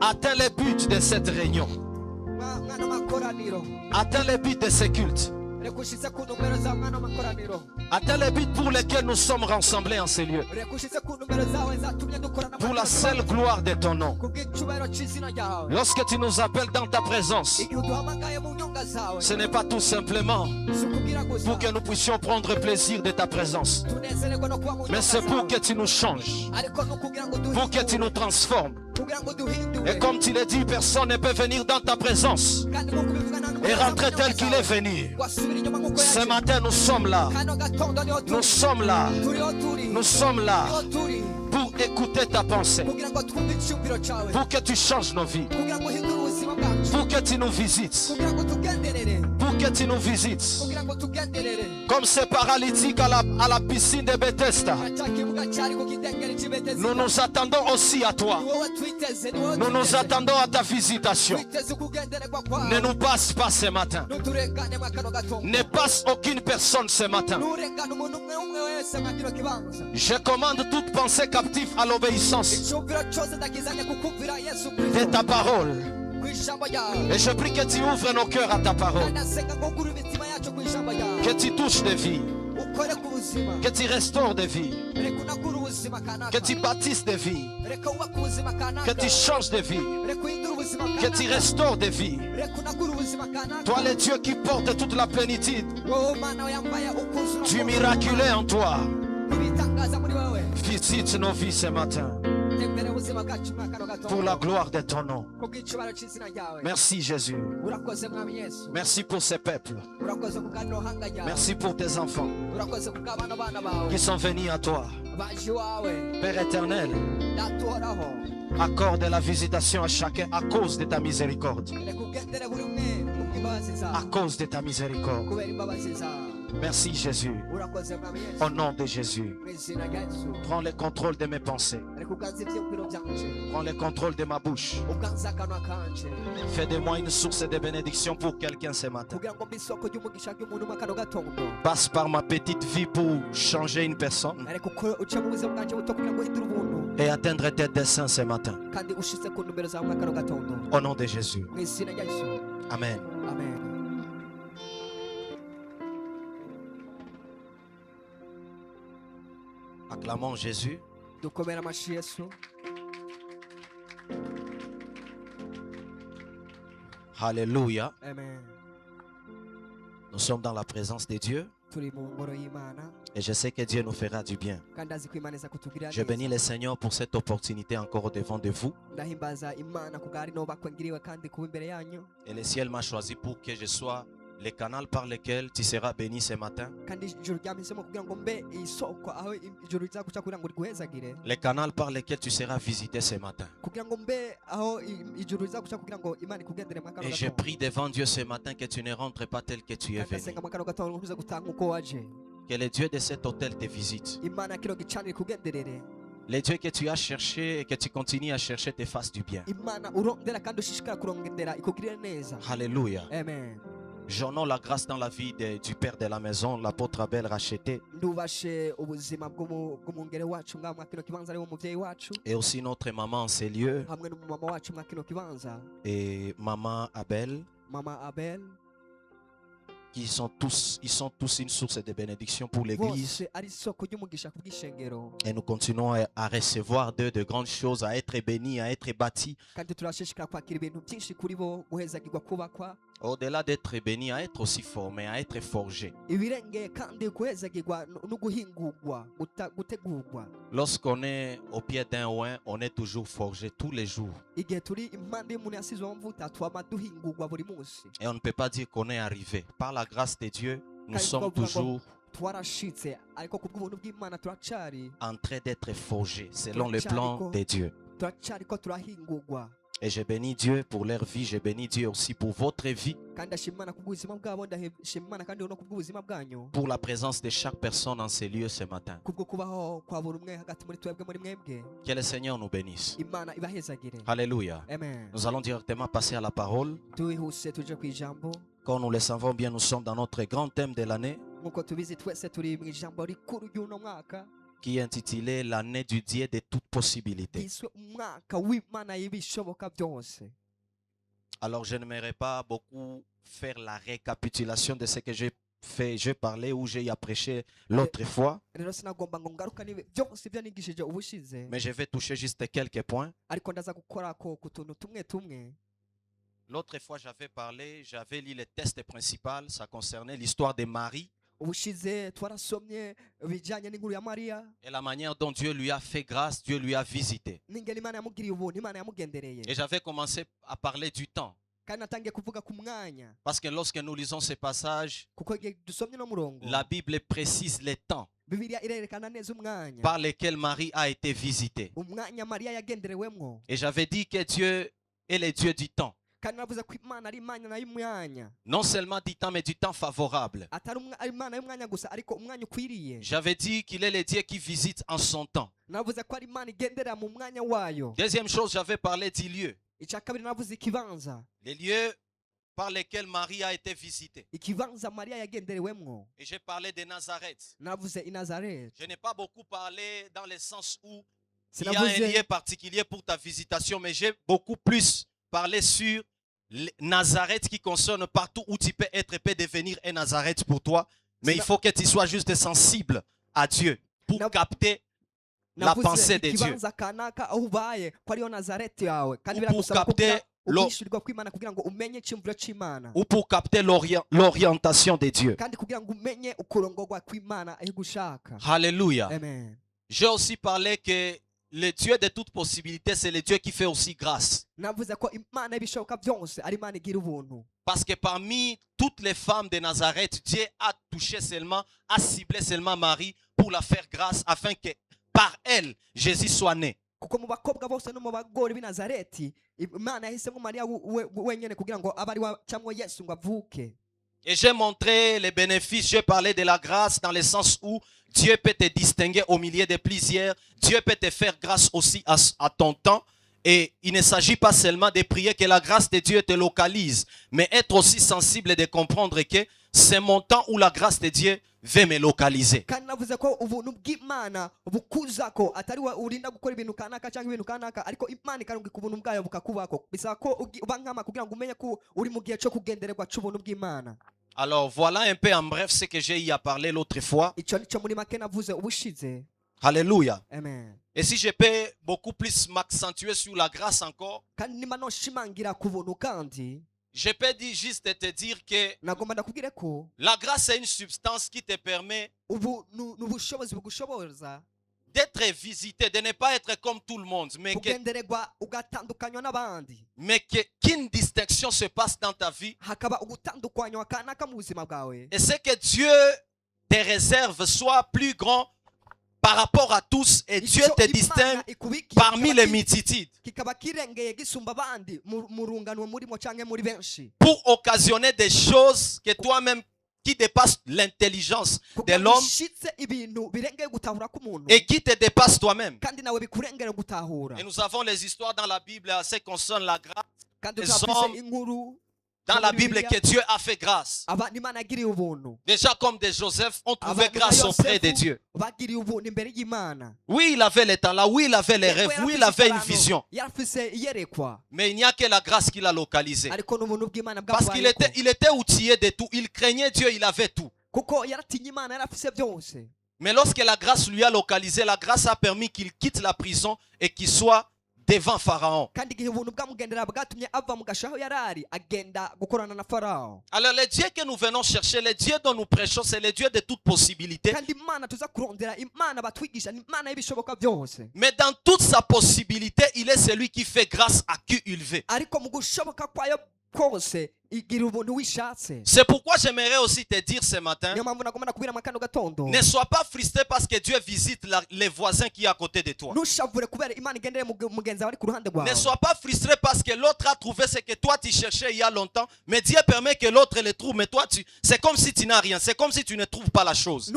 Atteins les buts de cette réunion. Atteins les buts de ce culte. Atteins les buts pour lesquels nous sommes rassemblés en ces lieux. Pour la seule gloire de ton nom. Lorsque tu nous appelles dans ta présence, ce n'est pas tout simplement pour que nous puissions prendre plaisir de ta présence, mais c'est pour que tu nous changes, pour que tu nous transformes. Et comme tu l'as dit, personne ne peut venir dans ta présence et rentrer tel qu'il est venu. Ce matin, nous sommes là. Nous sommes là. Nous sommes là pour écouter ta pensée, pour que tu changes nos vies, pour que tu nous visites, pour que tu nous visites. Comme ces paralytiques à la piscine de Bethesda, nous nous attendons aussi à toi. Nous nous attendons à ta visitation. Ne nous passe pas ce matin. Ne passe aucune personne ce matin. Je commande toute pensée captive à l'obéissance de ta parole. Et je prie que tu ouvres nos cœurs à ta parole. Que tu touches des vies. Que tu restaures des vies. Que tu bâtisses des vies. Que tu changes des vies. Que tu restaures des vies. Toi le Dieu qui porte toute la plénitude. Tu es miraculeux en toi. Visite nos vies ce matin. Pour la gloire de ton nom. Merci Jésus. Merci pour ces peuples. Merci pour tes enfants qui sont venus à toi. Père éternel, accorde la visitation à chacun à cause de ta miséricorde. À cause de ta miséricorde. Merci Jésus. Au nom de Jésus. Prends le contrôle de mes pensées. Prends le contrôle de ma bouche. Fais de moi une source de bénédiction pour quelqu'un ce matin. Passe par ma petite vie pour changer une personne et atteindre tes desseins ce matin. Au nom de Jésus. Amen. Amen. Acclamons Jésus. Alléluia. Amen. Nous sommes dans la présence de Dieu. Et je sais que Dieu nous fera du bien. Je bénis le Seigneur pour cette opportunité encore devant de vous. Et le ciel m'a choisi pour que je sois le canal par lequel tu seras béni ce matin. Le canal par lequel tu seras visité ce matin. Et je prie devant Dieu ce matin que tu ne rentres pas tel que tu es venu. Que le Dieu de cet hôtel te visite. Le Dieu que tu as cherché et que tu continues à chercher te fasse du bien. Alléluia. Amen. J'honore la grâce dans la vie du père de la maison, l'apôtre Abel Racheté. Et aussi notre maman en ces lieux. Et maman Abel. Ils sont tous une source de bénédiction pour l'église. Et nous continuons à recevoir d'eux de grandes choses, à être bénis, à être bâtis. Au-delà d'être béni, à être aussi formé, à être forgé. Lorsqu'on est au pied d'un oin, on est toujours forgé tous les jours. Et on ne peut pas dire qu'on est arrivé. Par la grâce de Dieu, nous sommes toujours en train d'être forgés selon le plan de Dieu. Et je bénis Dieu pour leur vie, je bénis Dieu aussi pour votre vie. Pour la présence de chaque personne en ces lieux ce matin. Que le Seigneur nous bénisse. Alléluia. Amen. Nous allons directement passer à la parole. Quand nous le savons bien, nous sommes dans notre grand thème de l'année. qui est intitulé l'année du Dieu de toutes possibilités. Alors je n'aimerais pas beaucoup faire la récapitulation de ce que j'ai parlé ou j'ai prêché l'autre fois. Mais je vais toucher juste quelques points. L'autre fois j'avais lu le texte principal, ça concernait l'histoire de Marie. Et la manière dont Dieu lui a fait grâce, Dieu lui a visité. Et j'avais commencé à parler du temps. Parce que lorsque nous lisons ces passages, la Bible précise les temps par lesquels Marie a été visitée. Et j'avais dit que Dieu est le Dieu du temps. Non seulement du temps, mais du temps favorable. J'avais dit qu'il est le Dieu qui visite en son temps. Deuxième chose, j'avais parlé du lieu. Les lieux par lesquels Marie a été visitée. Et j'ai parlé de Nazareth. Je n'ai pas beaucoup parlé dans le sens où il y a un lieu particulier pour ta visitation, mais j'ai beaucoup plus parlé sur Nazareth qui concerne partout où tu peux être, peut devenir un Nazareth pour toi. Mais il faut que tu sois juste sensible à Dieu pour capter la pensée de Dieu. Ou pour capter l'orientation de Dieu. Alléluia. J'ai aussi parlé que le Dieu de toute possibilité, c'est le Dieu qui fait aussi grâce. Parce que parmi toutes les femmes de Nazareth, Dieu a touché seulement, a ciblé seulement Marie pour la faire grâce afin que par elle, Jésus soit né. Et j'ai montré les bénéfices, j'ai parlé de la grâce dans le sens où Dieu peut te distinguer au milieu de plusieurs. Dieu peut te faire grâce aussi à ton temps. Et il ne s'agit pas seulement de prier que la grâce de Dieu te localise, mais être aussi sensible et de comprendre que c'est mon temps où la grâce de Dieu veut me localiser. Alors voilà un peu en bref ce que j'ai eu à parler l'autre fois. Alléluia. Amen. Et si je peux beaucoup plus m'accentuer sur la grâce encore, je peux juste te dire que la grâce est une substance qui te permet d'être visité, de ne pas être comme tout le monde, mais qu'une distinction se passe dans ta vie. Et c'est que Dieu te réserve soit plus grand par rapport à tous, et Dieu te distingue parmi les multitudes pour occasionner des choses que toi-même qui dépassent l'intelligence de l'homme et qui te dépassent toi-même. Et nous avons les histoires dans la Bible à ce qui concerne la grâce des hommes. Dans la Bible que Dieu a fait grâce. Déjà comme de Joseph ont trouvé grâce auprès de Dieu. Oui, il avait les talents, oui, il avait les rêves, oui, il avait une vision. Mais il n'y a que la grâce qui l'a localisé. Parce qu'il était outillé de tout. Il craignait Dieu, il avait tout. Mais lorsque la grâce lui a localisé, la grâce a permis qu'il quitte la prison et qu'il soit devant Pharaon. Alors le Dieu que nous venons chercher, le Dieu dont nous prêchons, c'est le Dieu de toute possibilité. Mais dans toute sa possibilité, il est celui qui fait grâce à qui il veut. C'est pourquoi j'aimerais aussi te dire ce matin, ne sois pas frustré parce que Dieu visite les voisins qui sont à côté de toi. Ne sois pas frustré parce que l'autre a trouvé ce que toi tu cherchais il y a longtemps, mais Dieu permet que l'autre le trouve, mais toi c'est comme si tu n'as rien, c'est comme si tu ne trouves pas la chose.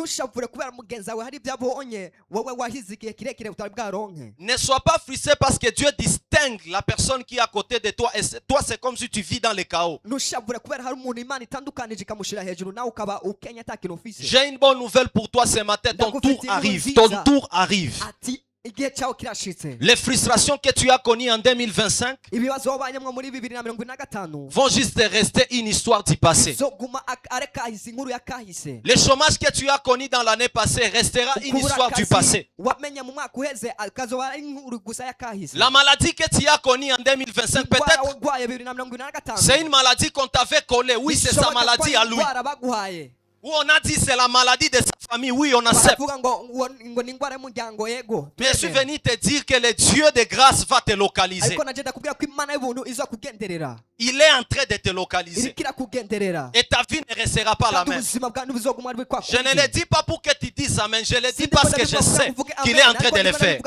Ne sois pas frustré parce que Dieu distingue la personne qui est à côté de toi et toi c'est comme si tu vis dans le chaos. J'ai une bonne nouvelle pour toi ce matin. Ton tour arrive. Ton tour arrive. Les frustrations que tu as connues en 2025 vont juste rester une histoire du passé. Le chômage que tu as connu dans l'année passée restera une histoire du passé. La maladie que tu as connue en 2025, peut-être c'est une maladie qu'on t'avait collée. Oui, c'est sa maladie à lui. Où on a dit c'est la maladie de sa famille, oui, on accepte. Mais je suis venu te dire que le Dieu de grâce va te localiser. Il est en train de te localiser. Et ta vie ne restera pas la même. Je ne le dis pas pour que tu dises amen. Je le dis parce que je sais qu'il est en train de le faire.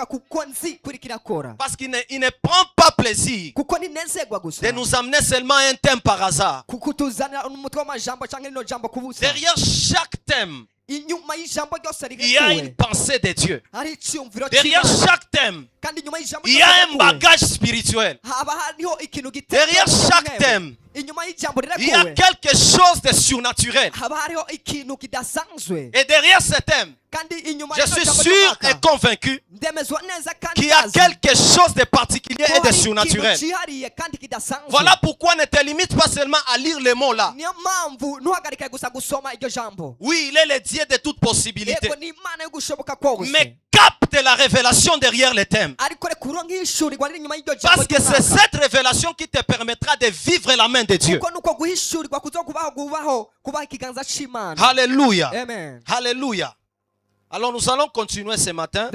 Parce qu'il ne prend pas plaisir de nous amener seulement un thème par hasard. Derrière chaque thème, il y a une pensée de Dieu. Derrière chaque thème, il y a un bagage spirituel. Derrière chaque thème, il y a quelque chose de surnaturel. Et derrière ce thème, je suis sûr et convaincu qu'il y a quelque chose de particulier et de surnaturel. Voilà pourquoi ne te limite pas seulement à lire les mots là. Oui, il est le Dieu de toute possibilité. Mais capte la révélation derrière les thèmes. Parce que c'est cette révélation qui te permettra de vivre la main de Dieu. Alléluia. Amen. Alléluia. Alors nous allons continuer ce matin.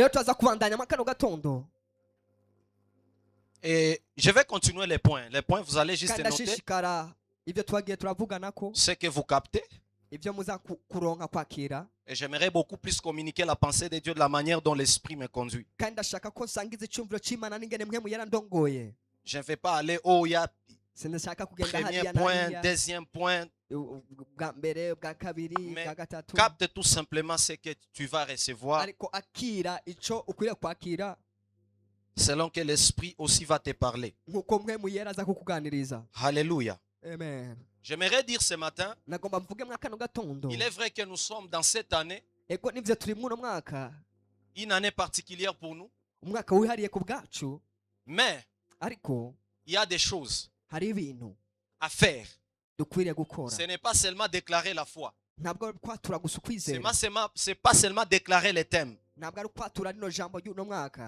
Et je vais continuer les points. Les points, vous allez juste noter ce que vous captez. Et j'aimerais beaucoup plus communiquer la pensée de Dieu de la manière dont l'Esprit me conduit. Je ne vais pas aller il y a premier point, deuxième point. Mais capte tout simplement ce que tu vas recevoir selon que l'Esprit aussi va te parler. Alléluia. Amen. J'aimerais dire ce matin, il est vrai que nous sommes dans cette année, une année particulière pour nous, mais il y a des choses à faire. Ce n'est pas seulement déclarer la foi. C'est pas seulement déclarer les thèmes.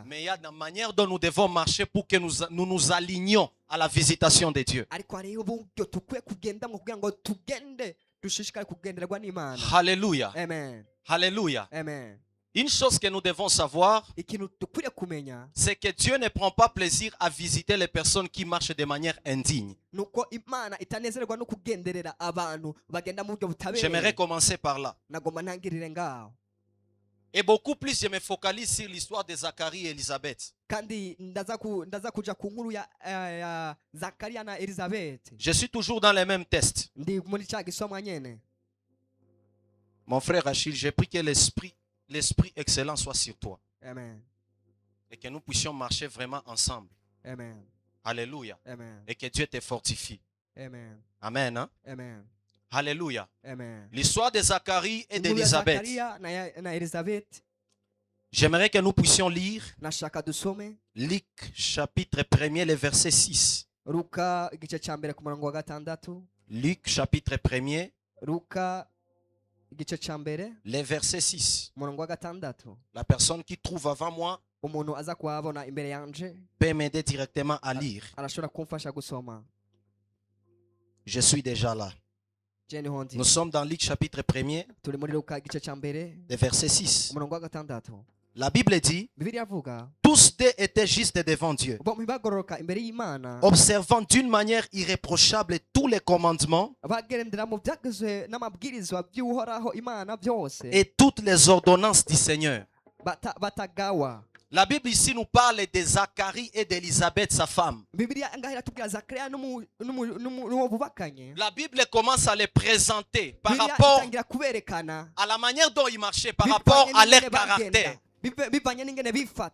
Mais il y a une manière dont nous devons marcher pour que nous nous alignions à la visitation de Dieu. Alléluia. Amen. Alléluia. Amen. Une chose que nous devons savoir, c'est que Dieu ne prend pas plaisir à visiter les personnes qui marchent de manière indigne. J'aimerais commencer par là. Et beaucoup plus, je me focalise sur l'histoire de Zacharie et Élisabeth. Je suis toujours dans les mêmes tests. Mon frère Achille, j'ai pris que l'esprit excellent soit sur toi. Amen. Et que nous puissions marcher vraiment ensemble. Amen. Alléluia. Amen. Et que Dieu te fortifie. Amen. Amen. Hein? Amen. Alléluia. Amen. L'histoire de Zacharie et d'Élisabeth. J'aimerais que nous puissions lire Luc chapitre 1er, le verset 6. Luc chapitre 1er, le verset 6. La personne qui trouve avant moi peut m'aider directement à lire. Je suis déjà là. Nous sommes dans Luc chapitre 1er, le verset 6. La Bible dit, tous deux étaient justes devant Dieu, observant d'une manière irréprochable tous les commandements et toutes les ordonnances du Seigneur. La Bible ici nous parle de Zacharie et d'Élisabeth, sa femme. La Bible commence à les présenter par rapport à la manière dont ils marchaient, par rapport à leur caractère.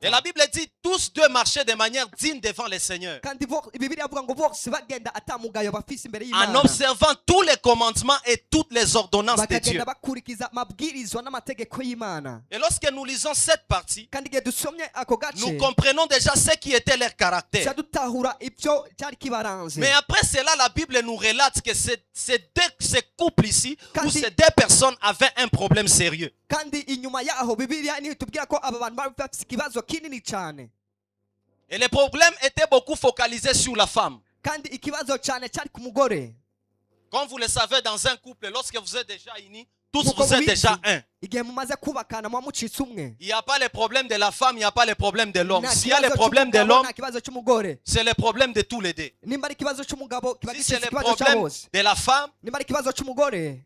Et la Bible dit tous deux marchaient de manière digne devant le Seigneur, en observant tous les commandements et toutes les ordonnances de Dieu. Et lorsque nous lisons cette partie, nous comprenons déjà ce qui était leur caractère. Mais après cela, la Bible nous relate que ces couples ici, ou ces deux personnes avaient un problème sérieux. Et le problème était beaucoup focalisé sur la femme. Comme vous le savez, dans un couple, lorsque vous êtes déjà unis, tous vous êtes déjà un. Il n'y a pas le problème de la femme, il n'y a pas le problème de l'homme. S'il y a le problème de l'homme, c'est le problème de tous les deux. Si c'est le problème de la femme,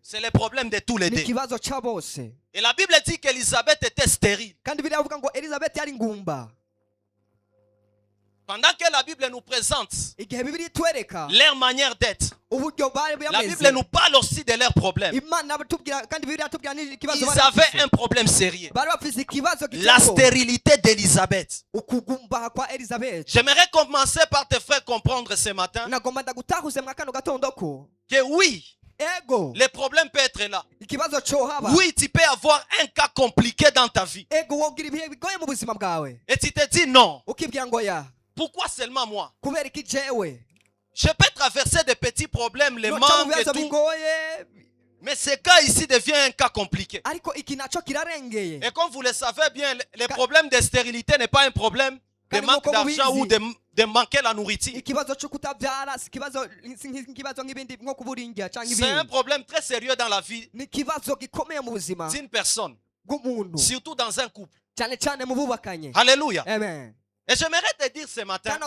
c'est le problème de tous les deux. Et la Bible dit qu'Élisabeth était stérile. Pendant que la Bible nous présente leur manière d'être, la Bible nous parle aussi de leurs problèmes. Ils avaient un problème sérieux. La stérilité d'Élisabeth. J'aimerais commencer par te faire comprendre ce matin que oui, le problème peut être là. Oui, tu peux avoir un cas compliqué dans ta vie. Et tu te dis non. Pourquoi seulement moi? Je peux traverser des petits problèmes, les manques et tout. Mais ce cas ici devient un cas compliqué. Et comme vous le savez bien, le problème de stérilité n'est pas un problème de manque d'argent ou de manquer la nourriture. C'est un problème très sérieux dans la vie d'une personne, surtout dans un couple. Alléluia. Amen. Et j'aimerais te dire ce matin,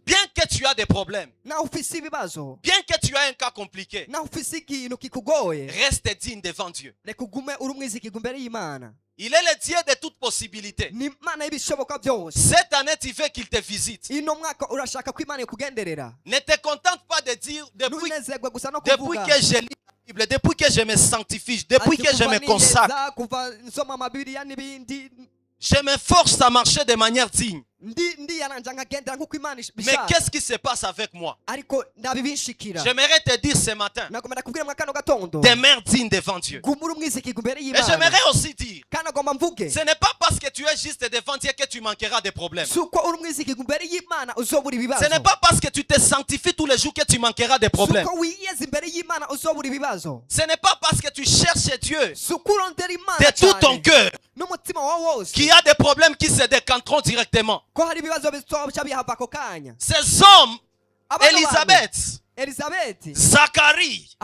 bien que tu as des problèmes, bien que tu as un cas compliqué, reste digne devant Dieu. Il est le Dieu de toutes possibilités. Cette année, tu veux qu'il te visite. Ne te contente pas de dire depuis que je lis la Bible, depuis que je me sanctifie, depuis que je me consacre, je m'efforce à marcher de manière digne. Mais qu'est-ce qui se passe avec moi? J'aimerais te dire ce matin, demeure digne devant Dieu. Et j'aimerais aussi dire, ce n'est pas parce que tu es juste devant Dieu que tu manqueras de problèmes. Ce n'est pas parce que tu te sanctifies tous les jours que tu manqueras de problèmes. Ce n'est pas parce que tu cherches Dieu de tout ton cœur qu'il y a des problèmes qui se décanteront directement. Ces hommes, Élisabeth, Zacharie,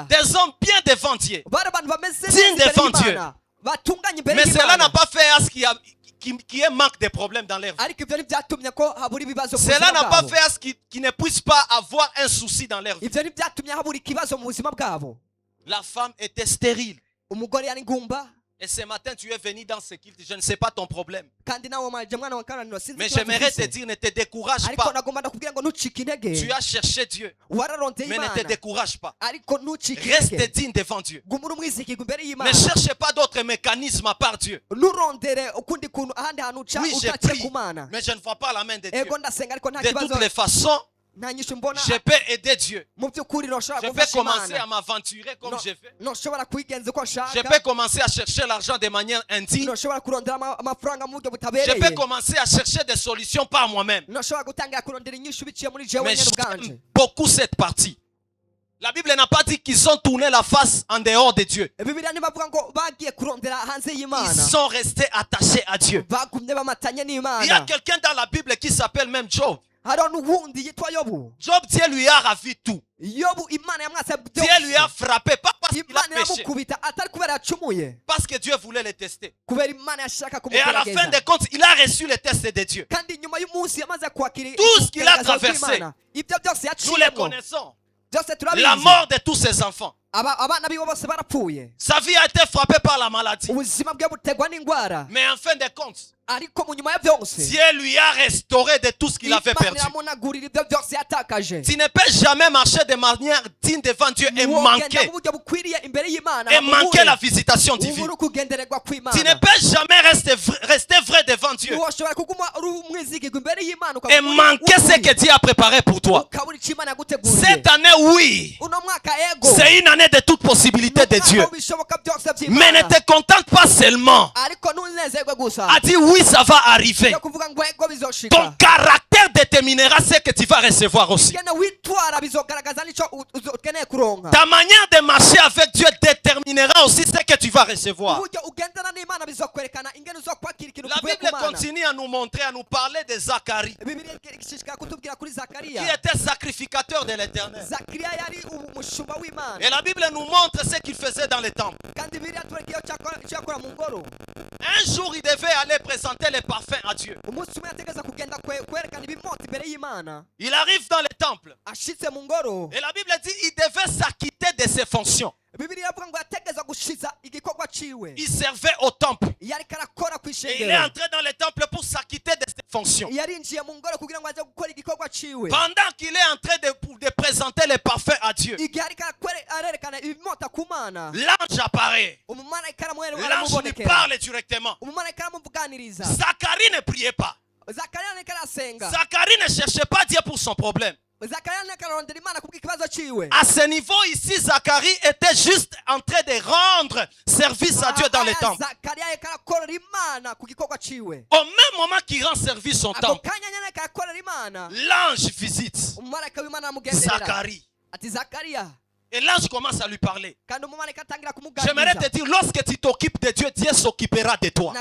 des hommes bien devant Dieu, dignes devant Dieu. Mais cela n'a pas fait à ce qu'il y ait manque de problèmes dans leur vie. Cela n'a pas fait à ce qu'ils ne puissent pas avoir un souci dans leur vie. La femme était stérile. Et ce matin, tu es venu dans ce culte. Je ne sais pas ton problème. Mais j'aimerais te dire, ne te décourage pas. Tu as cherché Dieu. Mais ne te décourage pas. Reste digne devant Dieu. Ne cherche pas d'autres mécanismes à part Dieu. Oui, j'ai prié, mais je ne vois pas la main de Dieu. De toutes les façons, je peux aider Dieu. Je peux commencer à m'aventurer comme je fais. Je peux commencer à chercher l'argent de manière indigne. Je peux commencer à chercher des solutions par moi-même. Mais j'aime beaucoup cette partie. La Bible n'a pas dit qu'ils ont tourné la face en dehors de Dieu. Ils sont restés attachés à Dieu. Il y a quelqu'un dans la Bible qui s'appelle même Job. Job, Dieu lui a ravi tout. Dieu lui a frappé, pas parce qu'il a péché, parce que Dieu voulait le tester. Et à la fin des comptes, il a reçu le test de Dieu. Tout ce qu'il a traversé, nous le connaissons. La mort de tous ses enfants. Sa vie a été frappée par la maladie. Mais en fin de compte, Dieu lui a restauré de tout ce qu'il avait perdu. Tu ne peux jamais marcher de manière digne devant Dieu et manquer la visitation divine. Tu ne peux jamais rester vrai devant Dieu et manquer ce que Dieu a préparé pour toi. Cette année, oui, c'est une année de toute possibilité de Dieu. Mais ne te contente pas seulement. A dit oui, ça va arriver. Ton caractère déterminera ce que tu vas recevoir aussi. Ta manière de marcher avec Dieu déterminera aussi ce que tu vas recevoir. La Bible continue à nous montrer, à nous parler de Zacharie, qui était sacrificateur de l'Éternel. Et la Bible nous montre ce qu'il faisait dans le temple. Un jour, il devait aller présenter les parfums à Dieu. Il arrive dans le temple. Et la Bible dit qu'il devait s'acquitter de ses fonctions. Il servait au temple. Et il est entré dans le temple pour s'acquitter de ses fonctions. Pendant qu'il est en train de présenter les parfums à Dieu, l'ange apparaît. L'ange lui parle directement. Zacharie ne priait pas. Zacharie ne cherchait pas Dieu pour son problème. À ce niveau ici, Zacharie était juste en train de rendre service à Dieu dans le temple. Au même moment qu'il rend service au temple, l'ange visite Zacharie. Et l'ange commence à lui parler. J'aimerais te dire, lorsque tu t'occupes de Dieu, Dieu s'occupera de toi.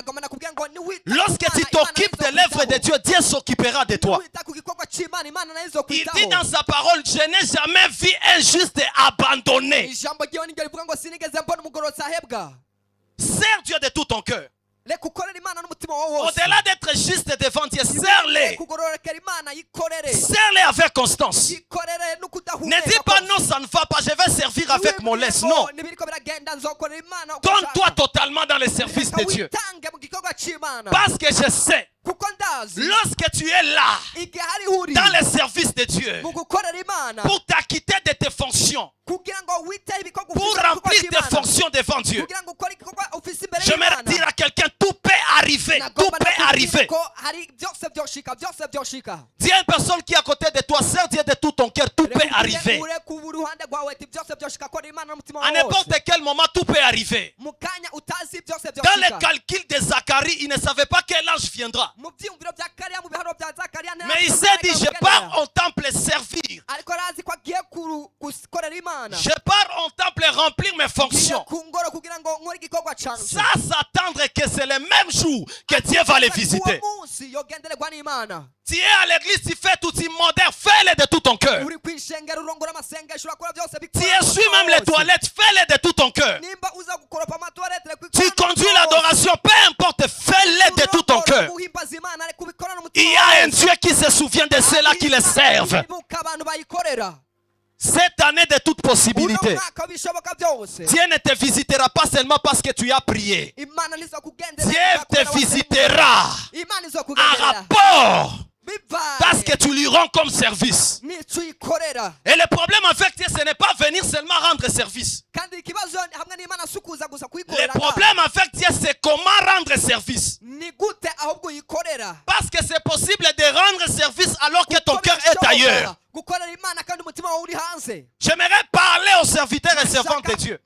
Lorsque tu t'occupes de l'œuvre de Dieu, Dieu s'occupera de toi. Il dit dans sa parole, je n'ai jamais vu un juste abandonné. Sers Dieu de tout ton cœur. Au-delà d'être juste devant Dieu, serre-les. Serre-les avec constance. Ne dis pas non, ça ne va pas, je vais servir avec mon laisse. Non. Donne-toi totalement dans le service de Dieu. Parce que je sais, lorsque tu es là, dans le service de Dieu, pour t'acquitter de tes fonctions, pour remplir tes fonctions devant Dieu, j'aimerais dire à quelqu'un, tout peut arriver. Tout peut arriver. Dis à une personne qui est à côté de toi, sers Dieu de tout ton cœur, tout peut arriver. À n'importe quel moment, tout peut arriver. Dans le calcul de Zacharie, il ne savait pas quel ange viendra. Mais il s'est dit, je pars au temple servir. Je pars au temple remplir mes fonctions. Sans s'attendre que c'est le même jour que Dieu va les visiter. Tu es à l'église, tu fais tout, tu modères, fais-le de tout ton cœur. Tu essuies même les toilettes, fais-le de tout ton cœur. Tu conduis l'adoration, peu importe, fais-le de tout ton cœur. Il y a un Dieu qui se souvient de ceux-là qui le servent. Cette année de toute possibilité, Dieu ne te visitera pas seulement parce que tu as prié. Dieu te visitera en rapport parce que tu lui rends comme service. Et le problème avec Dieu, ce n'est pas venir seulement rendre service. Le problème avec Dieu, c'est comment rendre service. Parce que c'est possible de rendre service alors que ton cœur est ailleurs. J'aimerais parler aux serviteurs et servantes de Dieu.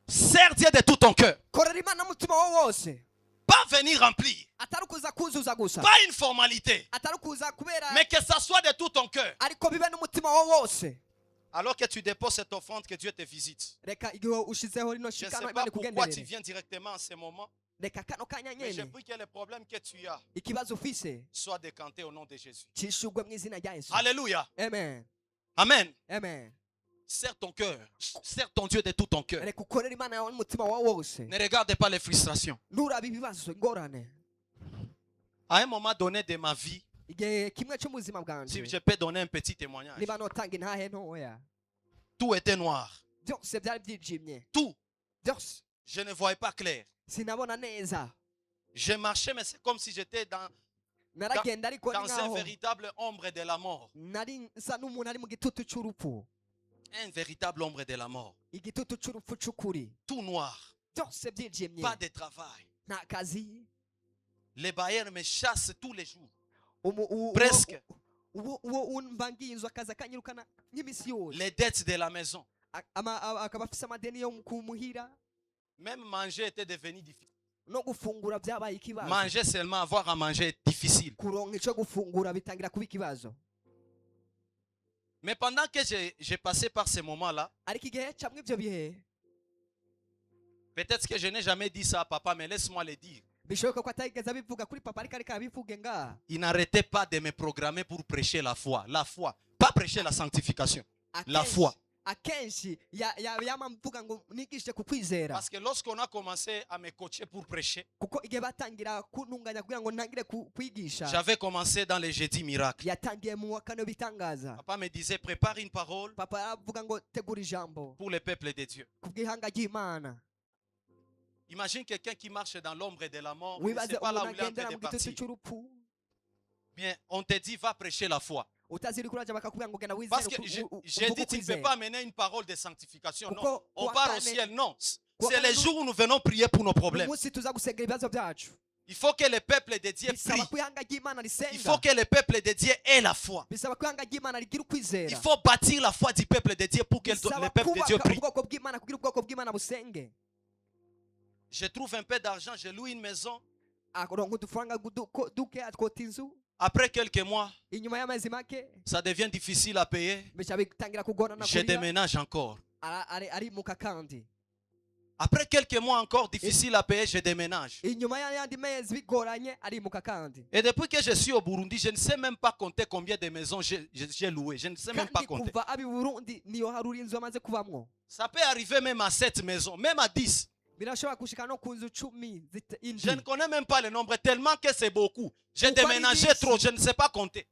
Sers Dieu de tout ton cœur. Pas venir remplir. Pas une formalité. Mais que ça soit de tout ton cœur. Alors que tu déposes cette offrande, que Dieu te visite. Je ne sais pas pourquoi tu viens directement en ce moment. Mais je prie que le problème que tu as soit décanté au nom de Jésus. Alléluia. Amen. Amen. Amen. Serre ton cœur. Serre ton Dieu de tout ton cœur. Ne regarde pas les frustrations. À un moment donné de ma vie, si je peux donner un petit témoignage, tout était noir. Tout. Je ne voyais pas clair. Je marchais, mais c'est comme si j'étais dans un véritable ombre de la mort. Un véritable ombre de la mort. Tout noir. Pas de travail. Les bailleurs me chassent tous les jours. Presque. Les dettes de la maison. Même manger était devenu difficile. Manger seulement, avoir à manger est difficile. Mais pendant que j'ai passé par ces moments-là, peut-être que je n'ai jamais dit ça à papa, mais laisse-moi le dire. Il n'arrêtait pas de me programmer pour prêcher la foi. La foi. Pas prêcher la sanctification. La foi. Parce que lorsqu'on a commencé à me coacher pour prêcher, j'avais commencé dans les jeudis miracles. Papa me disait, prépare une parole pour le peuple de Dieu. Imagine quelqu'un qui marche dans l'ombre de la mort, ne sait pas là où il est en train de partir. Bien, on te dit, va prêcher la foi. Parce que j'ai dit, tu ne peux pas amener une parole de sanctification. Non, on part au ciel. Non, c'est les jours où nous venons prier pour nos problèmes. Il faut que le peuple de Dieu prie. Il faut que le peuple de Dieu ait la foi. Il faut bâtir la foi du peuple de Dieu pour que le peuple de Dieu prie. Je trouve un peu d'argent, je loue une maison. Après quelques mois, ça devient difficile à payer. Je déménage encore. Après quelques mois encore difficile à payer, je déménage. Et depuis que je suis au Burundi, je ne sais même pas compter combien de maisons j'ai louées. Je ne sais même pas compter. Ça peut arriver même à 7 maisons, même à 10. Je ne connais même pas le nombre, tellement que c'est beaucoup. J'ai déménagé trop, je ne sais pas compter.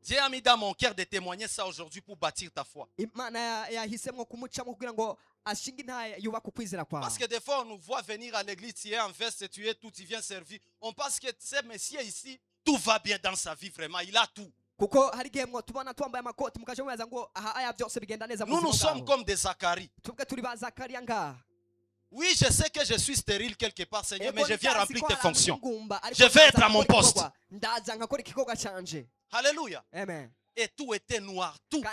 Dieu a mis dans mon cœur de témoigner ça aujourd'hui pour bâtir ta foi. Parce que des fois on nous voit venir à l'église, tu es en veste, tu es tout, tu viens servir. On pense que ce monsieur ici, tout va bien dans sa vie vraiment, il a tout. Nous sommes comme des Zacharie. Oui, je sais que je suis stérile quelque part, Seigneur, mais je viens remplir tes fonctions. Je vais être à mon poste. Alléluia. Amen. Et tout était noir, tout.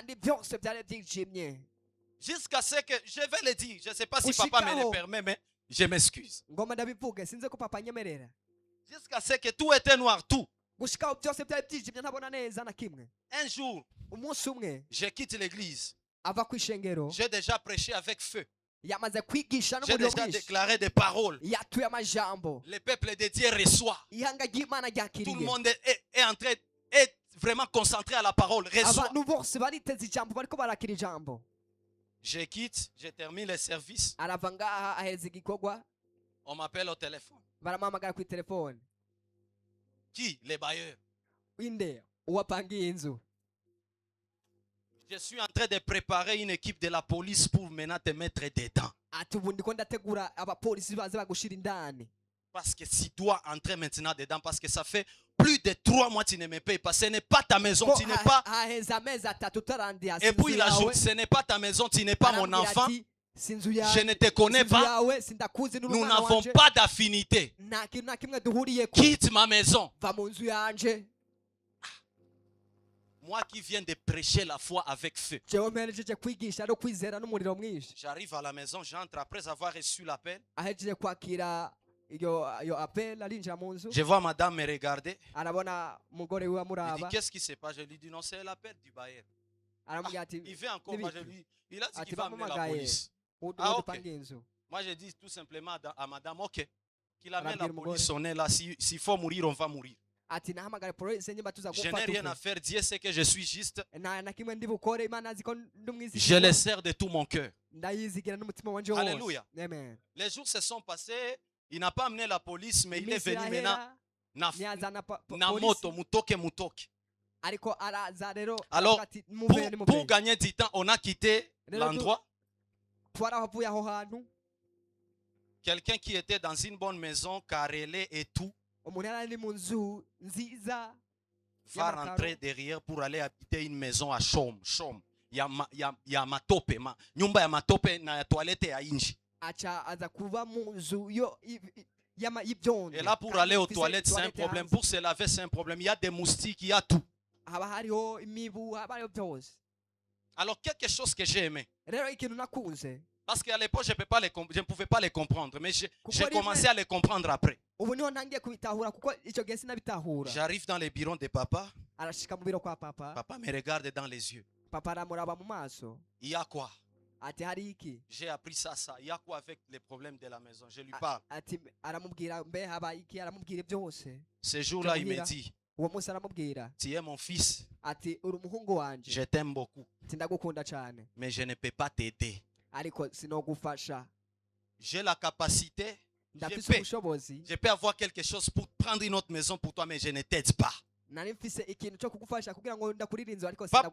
Jusqu'à ce que, je vais le dire, je ne sais pas si papa me le permet, mais je m'excuse. Jusqu'à ce que tout était noir, tout. Un jour, je quitte l'église. J'ai déjà prêché avec feu. J'ai déjà déclaré des paroles. Le peuple de Dieu reçoit. Tout le monde est en train, est vraiment concentré à la parole. Reçoit. Je quitte, je termine le service. On m'appelle au téléphone. Qui? Les bailleurs. Je suis en train de préparer une équipe de la police pour maintenant te mettre dedans. Parce que si tu dois entrer maintenant dedans, parce que ça fait plus de 3 mois que tu ne me payes pas. Ce n'est pas ta maison, tu n'es pas. Et puis il ajoute, ce n'est pas ta maison, tu n'es pas mon enfant. Je ne te connais pas. Nous n'avons pas d'affinité. Quitte ma maison. Moi qui viens de prêcher la foi avec feu. J'arrive à la maison, j'entre après avoir reçu l'appel. Je vois madame me regarder. Il dit, qu'est-ce qui se passe? Je lui dis, non, c'est l'appel du bailleur. Il vient encore, il a dit qu'il va amener la police. Ah, ok. Moi, je dis tout simplement à madame, ok, qu'il amène la police, on est là. S'il faut mourir, on va mourir. Je n'ai rien à faire. Dieu sait que je suis juste. Je le sers de tout mon cœur. Alléluia. Les jours se sont passés. Il n'a pas amené la police, mais il est venu maintenant. Namoto, mutoke. Alors, pour gagner du temps, on a quitté l'endroit. Quelqu'un qui était dans une bonne maison, carrelée et tout, va rentrer derrière pour aller habiter une maison à Chom. Il y a matope, nyumba ya matope na toilette ya inji. Et là, pour aller aux toilettes, c'est un problème. Pour se laver, c'est un problème. Il y a des moustiques, il y a tout. Alors, quelque chose que j'ai aimé. Parce qu'à l'époque, je ne pouvais pas les comprendre. Mais j'ai commencé à les comprendre après. J'arrive dans les bureaux de papa. Papa me regarde dans les yeux. Il y a quoi? J'ai appris ça. Il y a quoi avec les problèmes de la maison? Je lui parle. Ce jour-là, il me dit, tu es mon fils. Je t'aime beaucoup. Mais je ne peux pas t'aider. J'ai la capacité. Je peux avoir quelque chose pour prendre une autre maison pour toi, mais je ne t'aide pas.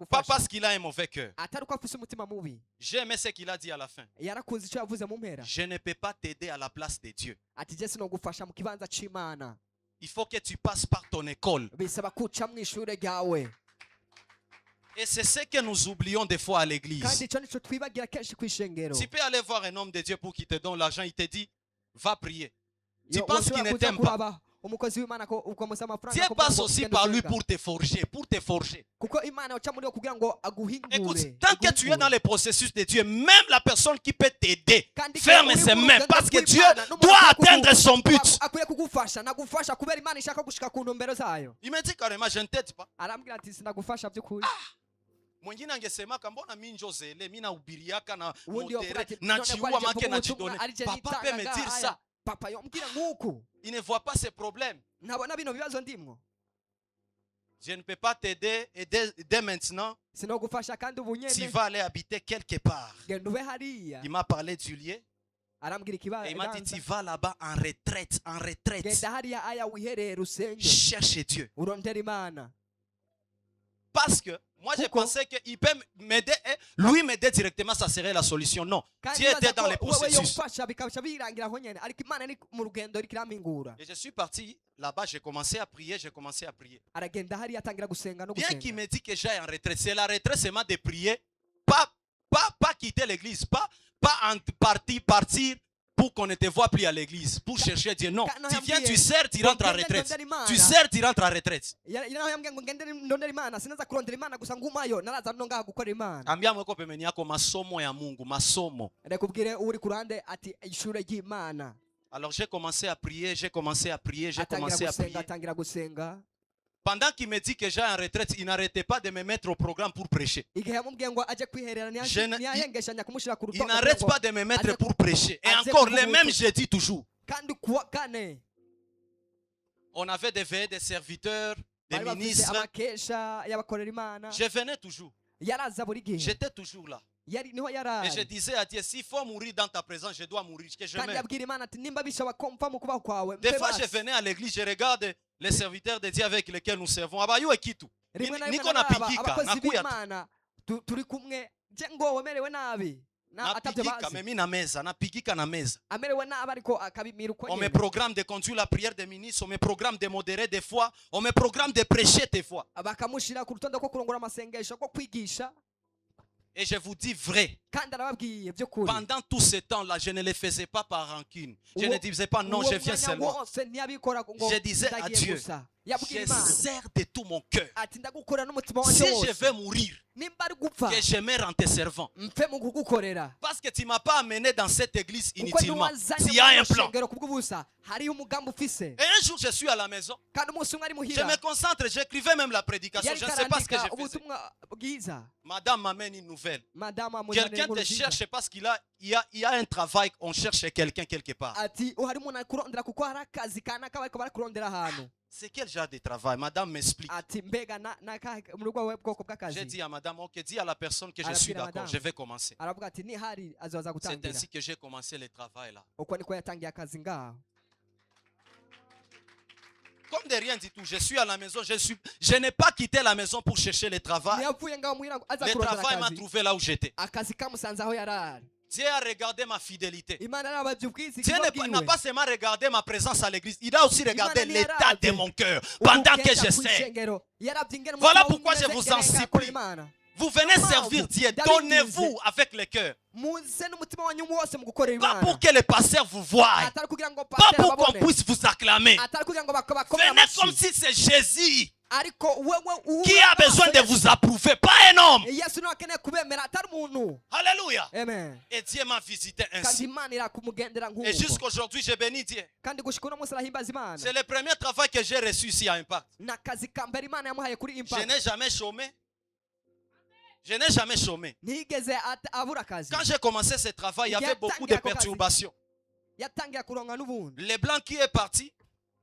Pas parce qu'il a un mauvais cœur. J'ai aimé ce qu'il a dit à la fin. Je ne peux pas t'aider à la place de Dieu. Il faut que tu passes par ton école. Et c'est ce que nous oublions des fois à l'église. Tu peux aller voir un homme de Dieu pour qu'il te donne l'argent, il te dit, va prier. Tu penses qu'il ne t'aime pas. Dieu passe aussi par lui pour te forger, Écoute, tant que tu es dans le processus de Dieu, même la personne qui peut t'aider, ferme ses mains parce que Dieu doit atteindre son but. Il me dit carrément, je ne t'aide pas. Mwingine angesemaka mbona mimi njozele mimi nahubiriaka na modere nachiua make nachidone. Papa peut me dire ça. Il ne voit pas ces problèmes. Je ne peux pas t'aider et dès maintenant tu vas aller habiter quelque part. Il m'a parlé du lieu. Et il m'a dit tu vas là-bas en retraite. Cherche Dieu. Parce que moi je pensais qu'il peut m'aider et lui m'aider directement, ça serait la solution. Non, Dieu était dans les processus. Et je suis parti là-bas, j'ai commencé à prier. Bien qu'il me dit que j'aille en retraite, c'est la retraite seulement de prier, pas quitter l'église, pas partir pour qu'on ne te voit plus à l'église, pour chercher Dieu. Non, tu viens, tu sers, tu rentres en retraite. Tu sers, tu rentres en retraite. Ambia mweko pembeni yako masomo ya Mungu, masomo. Alors j'ai commencé à prier. Pendant qu'il me dit que j'ai en retraite, il n'arrêtait pas de me mettre au programme pour prêcher. Il n'arrête pas de me mettre pour prêcher. Et encore, les mêmes jeudis toujours. On avait des veillées des serviteurs, des ministres. Je venais toujours. J'étais toujours là. Et je disais à Dieu, s'il faut mourir dans ta présence, je dois mourir. Que je meurs. Des fois, je venais à l'église, je regarde les serviteurs de Dieu avec lesquels nous servons. Abayo ekitu. Niko napigika, nakuya napigika, mimi na meza, napigika na meza. On me programme de conduire la prière des ministres, on me programme de modérer des fois, on me programme de prêcher des fois. Et je vous dis vrai, pendant tout ce temps-là, je ne le faisais pas par rancune. Je ne disais pas non, je viens seulement. Je disais à Dieu, je sers de tout mon cœur. Si je vais mourir, que je meure en te servant. Parce que tu ne m'as pas amené dans cette église inutilement. Il y a un plan. Et un jour, je suis à la maison. Je me concentre, j'écrivais même la prédication. Je ne sais pas ce que je faisais. Madame m'amène une nouvelle. Quelqu'un te cherche parce qu'il y a un travail. On cherche quelqu'un quelque part. C'est quel genre de travail? Madame m'explique. J'ai dit à madame, ok, dis à la personne que je suis d'accord, je vais commencer. C'est ainsi que j'ai commencé le travail là. Comme de rien du tout, je suis à la maison, je n'ai pas quitté la maison pour chercher le travail. Le travail m'a trouvé là où j'étais. Dieu a regardé ma fidélité. Dieu n'a Dieu pas seulement regardé ma présence à l'église, il a aussi regardé l'état de mon cœur pendant que je sais. Voilà pourquoi je vous en supplie. Vous venez servir Dieu, donnez-vous avec le cœur. Pas pour que les pasteurs vous voient, pas pour qu'on puisse vous acclamer. Venez comme si c'est Jésus qui a besoin de vous approuver, pas un homme. Alléluia. Amen. Et Dieu m'a visité ainsi. Et jusqu'aujourd'hui, j'ai béni Dieu. C'est le premier travail que j'ai reçu ici à Impact. Je n'ai jamais chômé. Je n'ai jamais chômé. Quand j'ai commencé ce travail, il y avait beaucoup de perturbations. Le blanc qui est parti,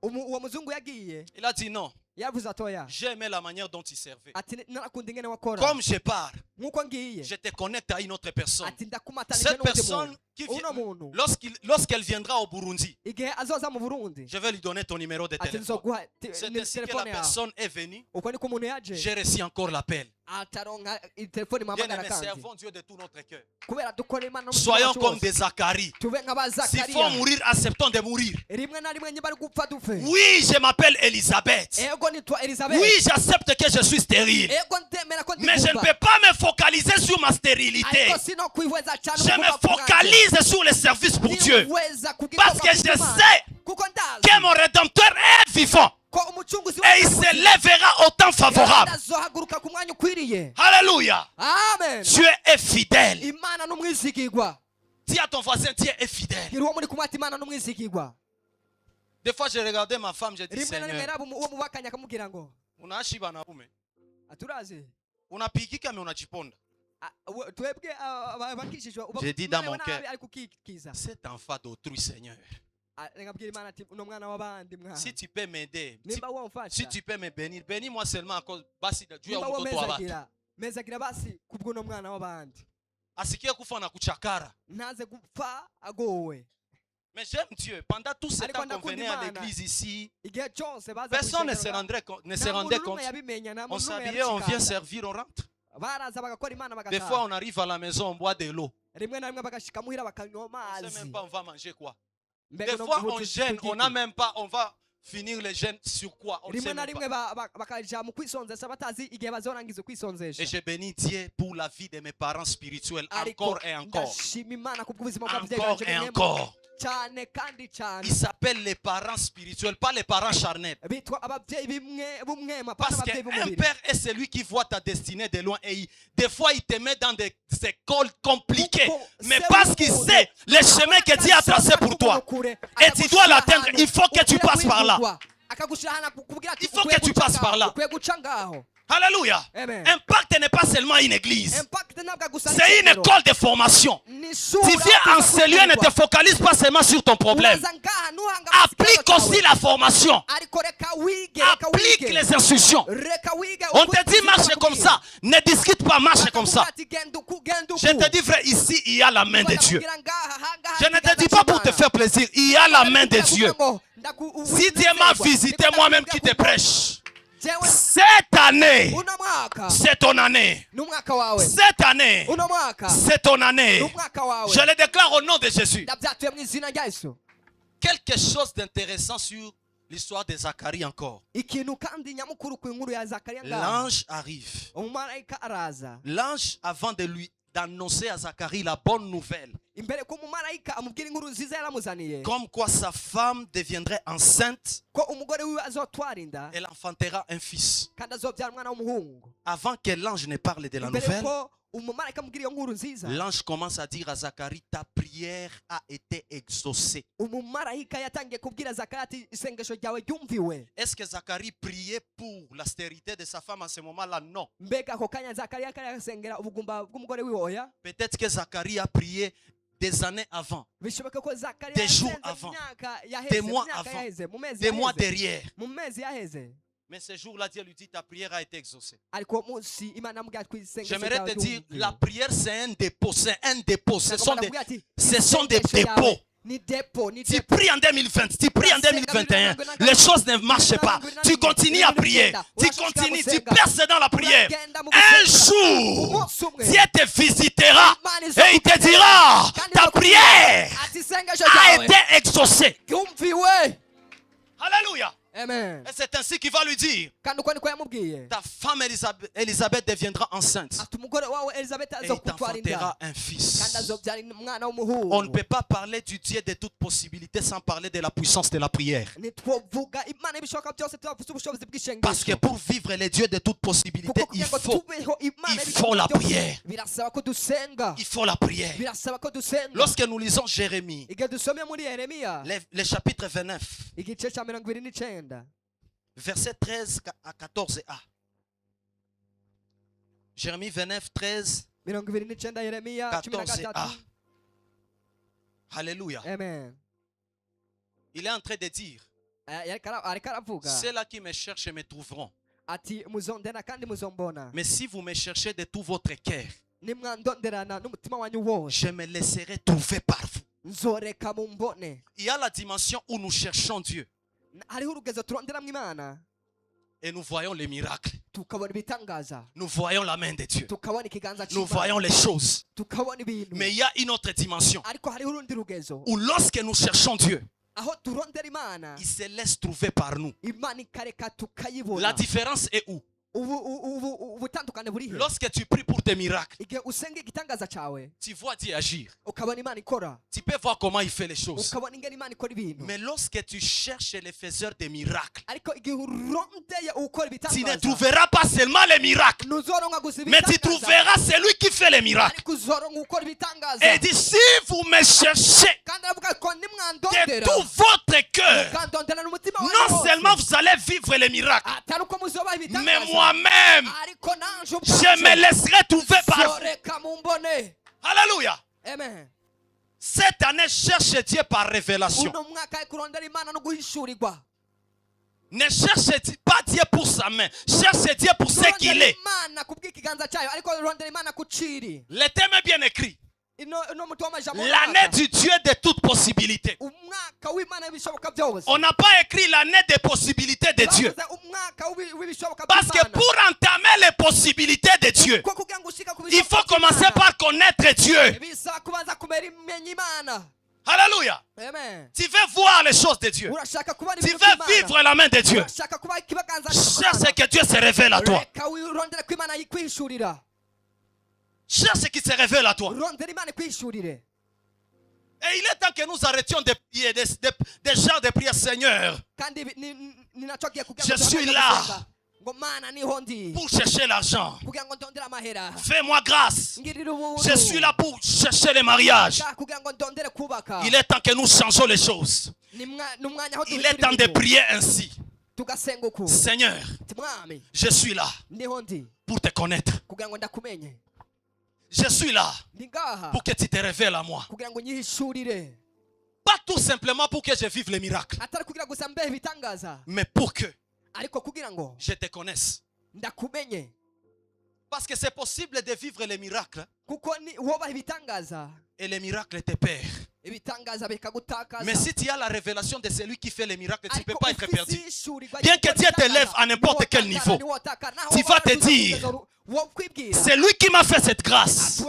il a dit non. J'ai aimé la manière dont il servait. Comme je pars, je te connecte à une autre personne. Cette personne, lorsqu'elle viendra au Burundi, je vais lui donner ton numéro de téléphone. C'est ainsi que la personne est venue. J'ai reçu encore l'appel. Bien-aimés, servons Dieu de tout notre cœur. Soyons comme des Zacharie. S'il faut mourir, acceptons de mourir. Oui, je m'appelle Elisabeth. Oui, j'accepte que je suis stérile. Mais je ne peux pas me focaliser sur ma stérilité. Je me focalise sur le service pour Dieu. Parce que je sais que mon Rédempteur est vivant. Et il se lèvera au temps favorable. Alléluia. Dieu est fidèle. Dis à ton voisin, Dieu est fidèle. Des fois, je regardais ma femme, je dis, Seigneur, unapigika mais unajiponda. J'ai dit dans mon cœur, cet enfant d'autrui, Seigneur, si tu peux m'aider, si tu peux me bénir, bénis-moi seulement à cause de Dieu. Asikie kufa na kuchakara. Mais j'aime Dieu. Pendant tout ce temps qu'on venait à l'église ici, personne ne se rendait compte. On s'habillait, on vient servir, on rentre. Des fois, on arrive à la maison, on boit de l'eau. On ne sait même pas on va manger quoi. Des fois, on gêne, on n'a même pas, on va finir le jeûne sur quoi. On ne sait même pas. Et je bénis Dieu pour la vie de mes parents spirituels encore et encore. Encore et encore. Ils s'appellent les parents spirituels, pas les parents charnels. Parce qu'un père est celui qui voit ta destinée de loin et des fois il te met dans des écoles compliquées. Mais parce qu'il sait le chemin que Dieu a tracé pour toi et tu dois l'atteindre, il faut que tu passes par là. Il faut que tu passes par là. Alléluia. Impact n'est pas seulement une église. C'est une école de formation. Tu viens en ce lieu, ne te focalise pas seulement sur ton problème. Applique aussi la formation. Applique les instructions. On te dit marche comme ça. Ne discute pas, marche comme ça. Je te dis frère, ici il y a la main de Dieu. Je ne te dis pas pour te faire plaisir. Il y a la main de Dieu. Si Dieu m'a visité, moi-même qui te prêche. Cette année, c'est ton année. Cette année, c'est ton année. Je le déclare au nom de Jésus. Quelque chose d'intéressant sur l'histoire de Zacharie encore. L'ange arrive. L'ange, avant de lui d'annoncer à Zacharie la bonne nouvelle, comme quoi sa femme deviendrait enceinte, elle enfantera un fils. Avant que l'ange ne parle de la nouvelle, l'ange commence à dire à Zacharie, ta prière a été exaucée. Est-ce que Zacharie priait pour la stérilité de sa femme à ce moment-là? Non. Peut-être que Zacharie a prié des années avant, des jours avant, des mois avant, des mois derrière. Mais ce jour-là, Dieu lui dit, ta prière a été exaucée. J'aimerais te dire, la prière c'est un dépôt, c'est un dépôt. Ce sont des dépôts. Tu pries en 2020, tu pries en 2021, les choses ne marchent pas. Tu continues à prier, tu continues, tu perces dans la prière. Un jour, Dieu te visitera et il te dira, ta prière a été exaucée. Alléluia. Amen. Et c'est ainsi qu'il va lui dire, ta femme Élisabeth deviendra enceinte et il t'enfantera un fils. On ne peut pas parler du Dieu de toute possibilité sans parler de la puissance de la prière. Parce que pour vivre les dieux de toute possibilité, il faut la prière. Il faut la prière. Lorsque nous lisons Jérémie, le chapitre 29, verset 13 à 14a. Jérémie 29, 13, 14a. Alléluia. Amen. Il est en train de dire, ceux-là qui me cherchent me trouveront. Mais si vous me cherchez de tout votre cœur, je me laisserai trouver par vous. Il y a la dimension où nous cherchons Dieu. Et nous voyons les miracles. Nous voyons la main de Dieu. Nous voyons les choses. Mais il y a une autre dimension où lorsque nous cherchons Dieu, il se laisse trouver par nous. La différence est où? Lorsque tu pries pour tes miracles, tu vois Dieu agir. Tu peux voir comment il fait les choses. Mais lorsque tu cherches les faiseurs des miracles, tu ne trouveras pas seulement les miracles, mais tu trouveras celui qui fait les miracles. Et il dit, si vous me cherchez de tout votre cœur, non seulement vous allez vivre les miracles, mais moi-même, je me laisserai trouver par vous. Alléluia. Amen. Cette année, cherche Dieu par révélation. Ne cherche pas Dieu pour sa main. Cherche Dieu pour ce qu'il est. Le thème est bien écrit. L'année du Dieu de toute possibilité. On n'a pas écrit l'année des possibilités de Dieu. Parce que pour entamer les possibilités de Dieu, il faut commencer par connaître Dieu. Alléluia. Tu veux voir les choses de Dieu. Tu veux vivre la main de Dieu. Cherche que Dieu se révèle à toi. Cherche qui se révèle à toi. Et il est temps que nous arrêtions de prier, des gens de prier, Seigneur. Je suis là pour chercher l'argent. Fais-moi grâce. Je suis là pour chercher le mariage. Il est temps que nous changeons les choses. Il est temps de prier ainsi. Seigneur, je suis là pour te connaître. Je suis là pour que tu te révèles à moi. Pas tout simplement pour que je vive les miracles, mais pour que je te connaisse. Parce que c'est possible de vivre les miracles et les miracles te perdent. Mais si tu as la révélation de celui qui fait les miracles, tu ne peux pas être perdu. Bien que Dieu te lève à n'importe quel niveau, tu vas te dire, c'est lui qui m'a fait cette grâce.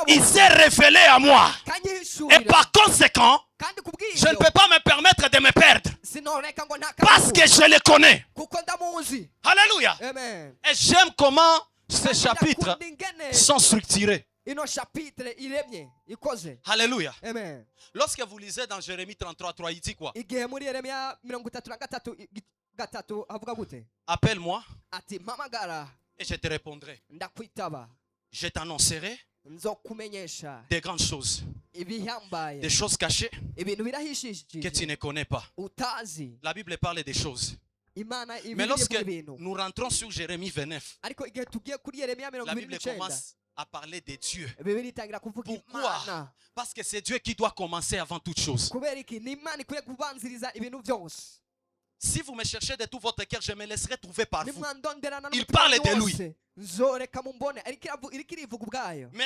Il s'est révélé à moi. Et par conséquent, je ne peux pas me permettre de me perdre. Parce que je le connais. Alléluia. Et j'aime comment ces chapitres sont structurés. Alléluia. Lorsque vous lisez dans Jérémie 33:3, il dit quoi? Appelle-moi et je te répondrai. Je t'annoncerai des grandes choses, des choses cachées que tu ne connais pas. La Bible parle des choses. Mais lorsque nous rentrons sur Jérémie 29, la Bible commence à parler de Dieu. Pourquoi? Parce que c'est Dieu qui doit commencer avant toute chose. Si vous me cherchez de tout votre cœur, je me laisserai trouver par vous. Il parle de lui. Mais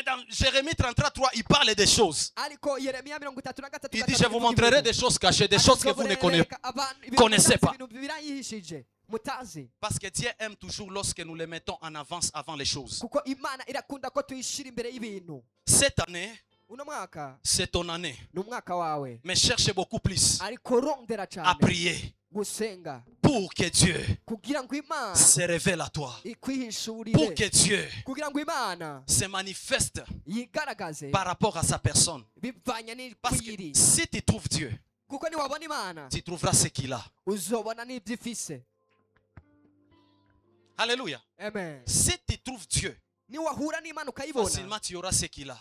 dans Jérémie 33:3, il parle des choses. Il dit, je vous montrerai des choses cachées, des choses que vous ne connaissez pas. Parce que Dieu aime toujours lorsque nous les mettons en avance avant les choses. Cette année, c'est ton année. Mais cherche beaucoup plus à prier pour que Dieu se révèle à toi. Pour que Dieu se manifeste par rapport à sa personne. Parce que si tu trouves Dieu, tu trouveras ce qu'il a. Alléluia. Amen. Si tu trouves Dieu, facilement tu auras ce qu'il a.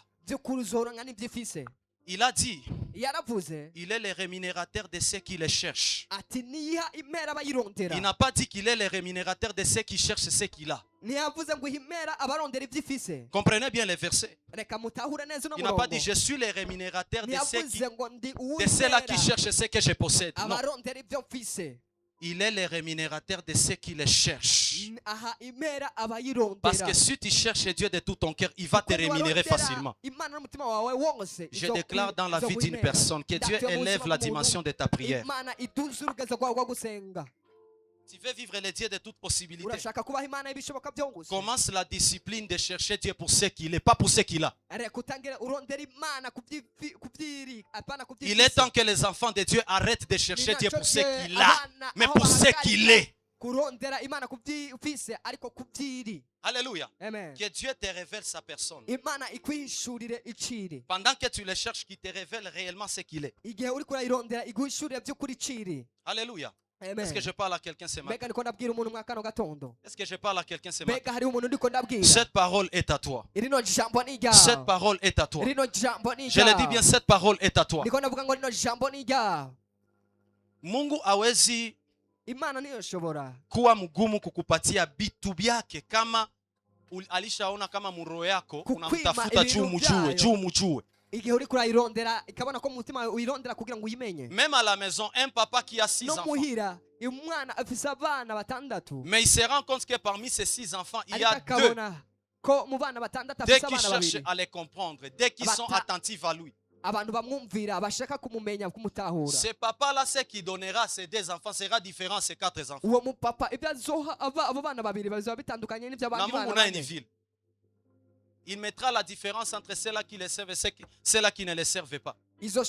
Il a dit, il est le rémunérateur de ceux qui le cherchent. Il n'a pas dit qu'il est le rémunérateur de ceux qui cherchent ce qu'il a. Comprenez bien les versets. Il n'a pas dit, je suis le rémunérateur de ceux-là qui cherchent ce que je possède. Non. Il est le rémunérateur de ceux qui le cherchent. Parce que si tu cherches Dieu de tout ton cœur, il va te rémunérer facilement. Je déclare dans la vie d'une personne que Dieu élève la dimension de ta prière. Tu veux vivre les dieux de toutes possibilités. Commence la discipline de chercher Dieu pour ce qu'il est, pas pour ce qu'il a. Il est temps que les enfants de Dieu arrêtent de chercher Dieu pour ce qu'il a, mais pour ce qu'il est. Alléluia. Amen. Que Dieu te révèle sa personne. Pendant que tu le cherches, qu'il te révèle réellement ce qu'il est. Alléluia. Est-ce que je parle à quelqu'un ce matin? Est-ce que je parle à quelqu'un ce matin? Cette parole est à toi. Cette parole est à toi. Je le dis bien, cette parole est à toi. Mungu hawezi kuwa mgumu kukupatia vitu vyake kama alishaona kama muro yako unamtafuta juu mjue. Même à la maison, un papa qui a 6 enfants. Mais il se rend compte que parmi ces 6 enfants, il y a 2. Dès qu'ils cherchent à les comprendre, dès qu'ils sont attentifs à lui. Ce papa-là, ce qui donnera à ses 2 enfants sera différent à ses 4 enfants. Il mettra la différence entre ceux-là qui les servent et ceux-là qui ne les servent pas. Maintenant,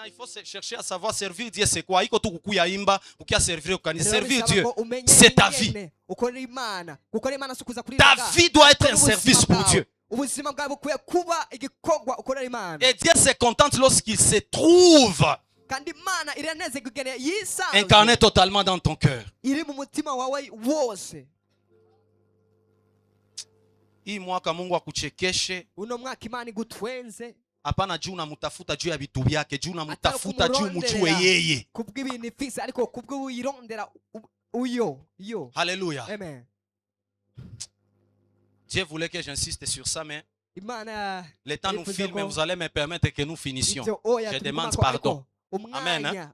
il faut chercher à savoir servir Dieu, c'est quoi? Servir Dieu, c'est ta vie. Ta vie doit être un service pour Dieu. Et Dieu se contente lorsqu'il se trouve incarné totalement dans ton cœur. Hii mwaka Mungu akuchekeshe. Hapana juu unamtafuta juu ya vitu vyake, juu unamtafuta juu mjue yeye. Alléluia. Amen. Dieu voulait que j'insiste sur ça, mais le temps nous filme et vous allez me permettre que nous finissions. Je demande pardon. Amen.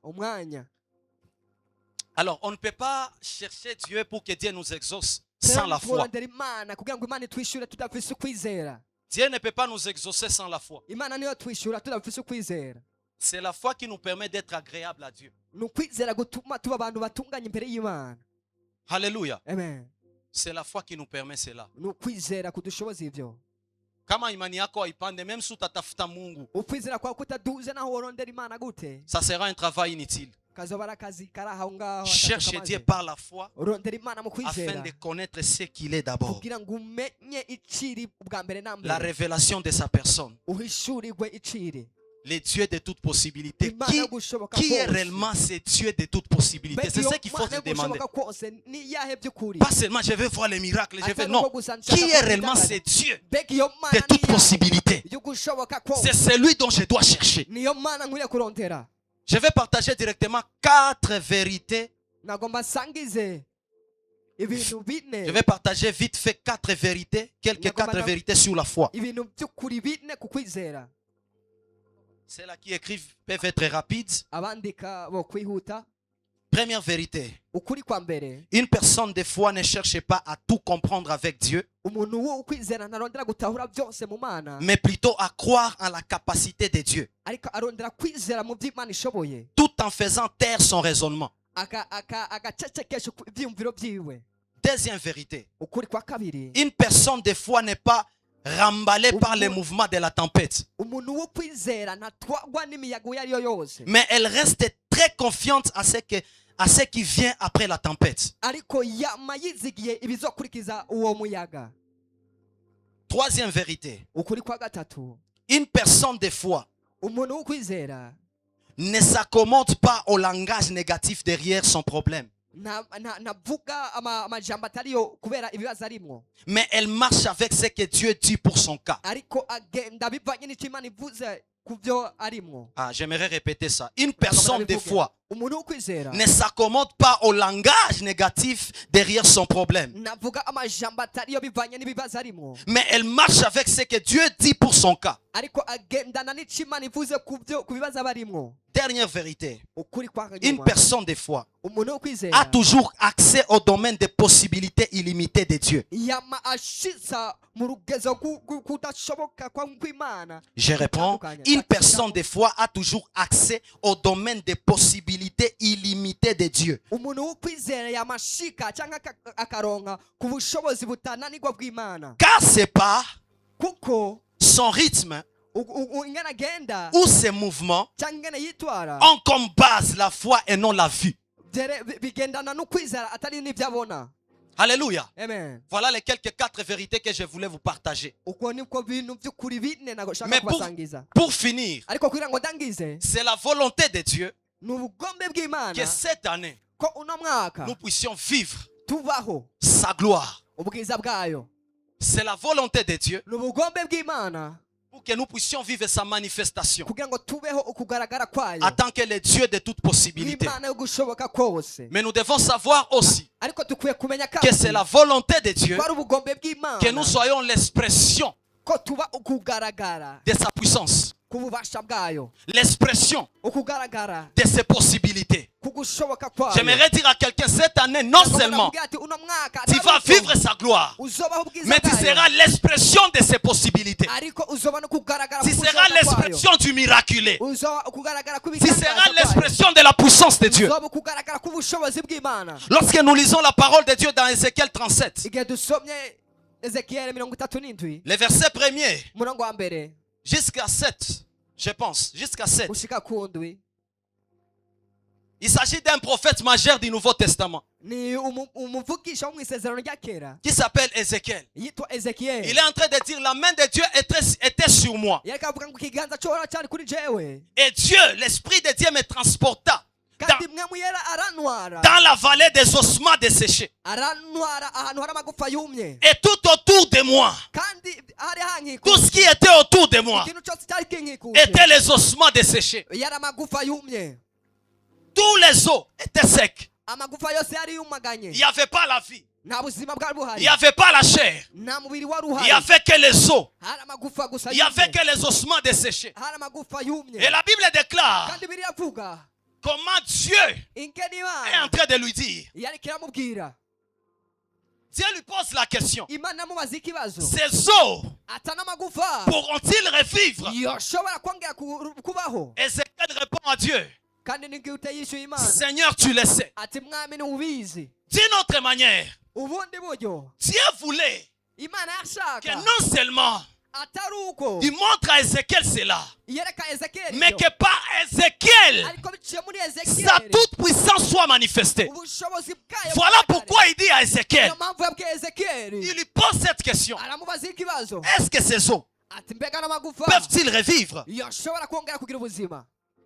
Alors, on ne peut pas chercher Dieu pour que Dieu nous exauce sans la foi. Dieu ne peut pas nous exaucer sans la foi. C'est la foi qui nous permet d'être agréable à Dieu. Alléluia. C'est la foi qui nous permet cela. Kama imani yako haipande, même si utatafuta Mungu, ça sera un travail inutile. Cherche Dieu par la foi afin de connaître ce qu'il est d'abord. La révélation de sa personne. Les dieux de toutes possibilités. Qui est réellement ces dieux de toutes possibilités? C'est ce qu'il faut se demander. Pas seulement je veux voir les miracles, je veux, non. Qui est réellement ces dieux de toutes possibilités? C'est celui dont je dois chercher. Je vais partager directement 4 vérités. Je vais partager vite fait 4 vérités, quelques 4 vérités sur la foi. Ceux-là qui écrivent peuvent être rapides. Première vérité. Une personne des fois ne cherche pas à tout comprendre avec Dieu, mais plutôt à croire en la capacité de Dieu, tout en faisant taire son raisonnement. Deuxième vérité. Une personne des fois n'est pas remballée par les mouvements de la tempête, mais elle reste très confiante à ce qui vient après la tempête. Troisième vérité. Une personne des fois ne s'accommode pas au langage négatif derrière son problème, mais elle marche avec ce que Dieu dit pour son cas. J'aimerais répéter ça. Une personne des fois ne s'accommode pas au langage négatif derrière son problème, mais elle marche avec ce que Dieu dit pour son cas. Dernière vérité. Une personne des fois a toujours accès au domaine des possibilités illimitées de Dieu. Je reprends. Une personne des fois a toujours accès au domaine des possibilités illimitées de Dieu. Car c'est pas son rythme ou ses mouvements ont comme base la foi et non la vue. Alléluia. Amen. Voilà les quelques 4 vérités que je voulais vous partager. Mais pour finir, c'est la volonté de Dieu que cette année, nous puissions vivre sa gloire. C'est la volonté de Dieu pour que nous puissions vivre sa manifestation en tant que le Dieu de toute possibilité. Mais nous devons savoir aussi que c'est la volonté de Dieu que nous soyons l'expression de sa puissance, l'expression de ses possibilités. J'aimerais dire à quelqu'un cette année, non seulement tu vas vivre sa gloire, mais tu seras l'expression de ses possibilités. Tu seras l'expression du miraculé. Tu seras l'expression de la puissance de Dieu. Lorsque nous lisons la parole de Dieu dans Ézéchiel 37, le verset 1er jusqu'à 7, je pense, jusqu'à 7. Il s'agit d'un prophète majeur du Nouveau Testament qui s'appelle Ézéchiel. Il est en train de dire la main de Dieu était sur moi. Et Dieu, l'Esprit de Dieu me transporta dans la vallée des ossements desséchés. Et tout autour de moi, tout ce qui était autour de moi était les ossements desséchés. Tous les os étaient secs. Il n'y avait pas la vie. Il n'y avait pas la chair. Il n'y avait que les os. Il n'y avait que les ossements desséchés. Et la Bible déclare comment Dieu est en train de lui dire. Dieu lui pose la question. Ces os pourront-ils revivre? Ézéchiel répond à Dieu. Seigneur, tu le sais. D'une autre manière, Dieu voulait que non seulement il montre à Ézéchiel cela, mais que par Ézéchiel, sa toute puissance soit manifestée. Voilà pourquoi il dit à Ézéchiel, il lui pose cette question. Est-ce que ces os peuvent-ils revivre?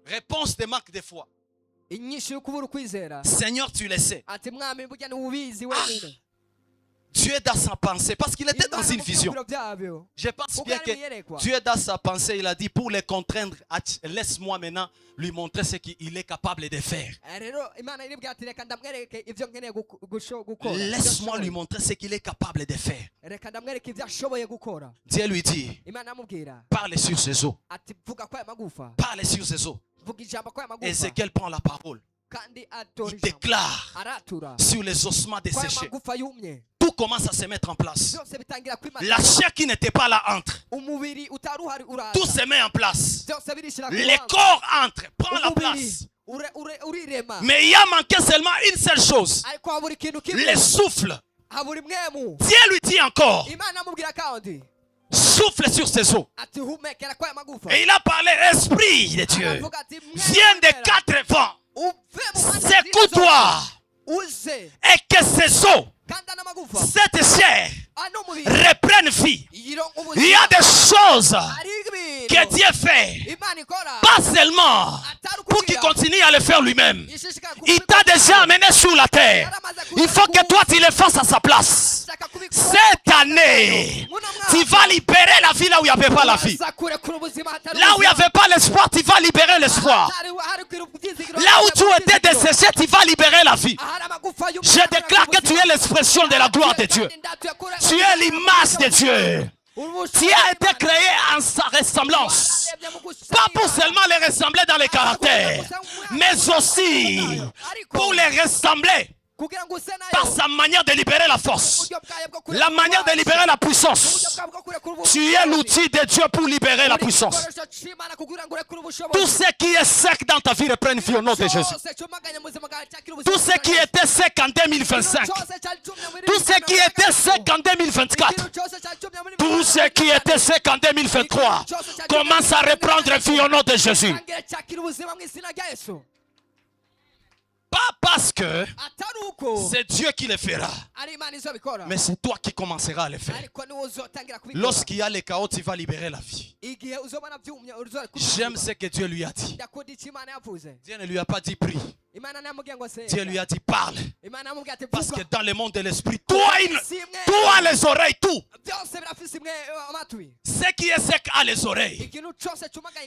Réponse de Marc des fois. Seigneur, tu le sais. Dieu est dans sa pensée parce qu'il était dans une vision. Je pense bien que Dieu est dans sa pensée. Il a dit pour les contraindre, laisse-moi maintenant lui montrer ce qu'il est capable de faire. Laisse-moi lui montrer ce qu'il est capable de faire. Dieu lui dit, parle sur ces eaux. Parle sur ces eaux. Ézéchiel prend la parole. il déclare sur les ossements desséchés. Tout commence à se mettre en place. La chair qui n'était pas là entre. Tout se met en place. Les corps entrent, prend la place. Mais il a manqué seulement une seule chose. Le souffle. Dieu lui dit encore, souffle sur ses os. Et il a parlé, esprit de Dieu, viens des quatre vents, secoue-toi, et que ces os, cette chair, reprenne vie. Il y a des choses que Dieu fait, pas seulement pour qu'il continue à le faire lui-même. Il t'a déjà amené sur la terre. Il faut que toi tu le fasses à sa place. Cette année, tu vas libérer la vie là où il n'y avait pas la vie. Là où il n'y avait pas l'espoir, tu vas libérer l'espoir. Là où tu étais desséché, tu vas libérer la vie. Je déclare que tu es l'expression de la gloire de Dieu. Tu es l'image de Dieu. Tu as été créé en sa ressemblance. Pas pour seulement les ressembler dans les caractères, mais aussi pour les ressembler par sa manière de libérer la force, la manière de libérer la puissance. Tu es l'outil de Dieu pour libérer la puissance. Tout ce qui est sec dans ta vie reprenne vie au nom de Jésus. Tout ce qui était sec en 2025, tout ce qui était sec en 2024, tout ce qui était sec en 2023 commence à reprendre vie au nom de Jésus. Pas parce que c'est Dieu qui le fera, mais c'est toi qui commenceras à le faire. Lorsqu'il y a le chaos, tu vas libérer la vie. J'aime ce que Dieu lui a dit. Dieu ne lui a pas dit prie. Dieu lui a dit parle. Parce que dans le monde de l'esprit, toi les oreilles, tout. Ce qui est sec a les oreilles.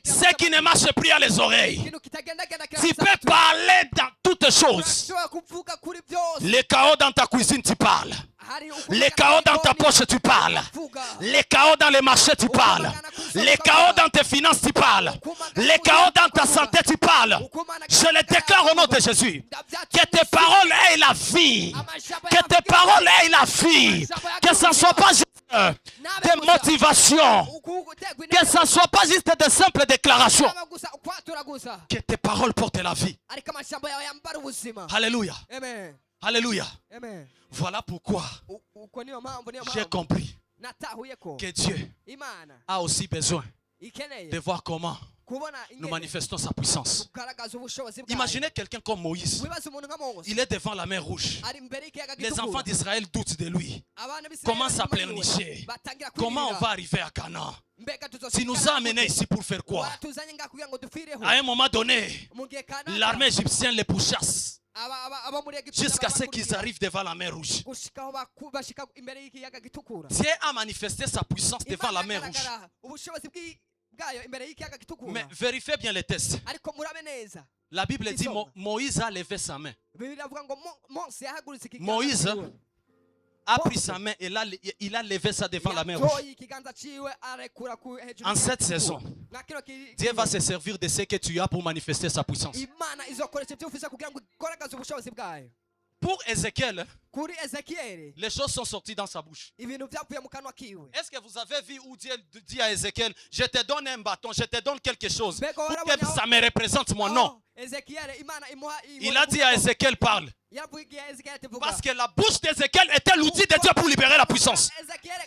Ce qui ne marche plus a les oreilles. Tu peux parler dans toutes choses. Le chaos dans ta cuisine, tu parles. Le chaos dans ta poche, tu parles. Le chaos dans les marchés, tu parles. Le chaos dans tes finances, tu parles. Le chaos dans ta santé, tu parles. Je le déclare au nom de Jésus. Que tes paroles aient la vie. Que tes paroles aient la vie. Que ce ne soit pas juste des motivations. Que ce ne soit pas juste de simples déclarations. Que tes paroles portent la vie. Alléluia. Alléluia. Voilà pourquoi j'ai compris que Dieu a aussi besoin de voir comment nous manifestons sa puissance. Imaginez quelqu'un comme Moïse. Il est devant la mer Rouge. Les enfants d'Israël doutent de lui. Commencent à pleurnicher. Comment on va arriver à Canaan? Tu nous as amenés ici pour faire quoi? À un moment donné, l'armée égyptienne les pourchasse. Jusqu'à ce qu'ils arrivent devant la mer Rouge. Dieu a manifesté sa puissance devant la mer Rouge. Mais vérifiez bien les tests. La Bible dit Moïse a levé sa main. Moïse a pris sa main et il a levé ça devant la mer Rouge. En cette saison, Dieu va se servir de ce que tu as pour manifester sa puissance. Pour Ézéchiel, les choses sont sorties dans sa bouche. Est-ce que vous avez vu où Dieu dit à Ézéchiel, je te donne un bâton, je te donne quelque chose pour que ça me représente mon nom? Il a dit à Ézéchiel, parle. Parce que la bouche d'Ézéchiel était l'outil de Dieu pour libérer la puissance.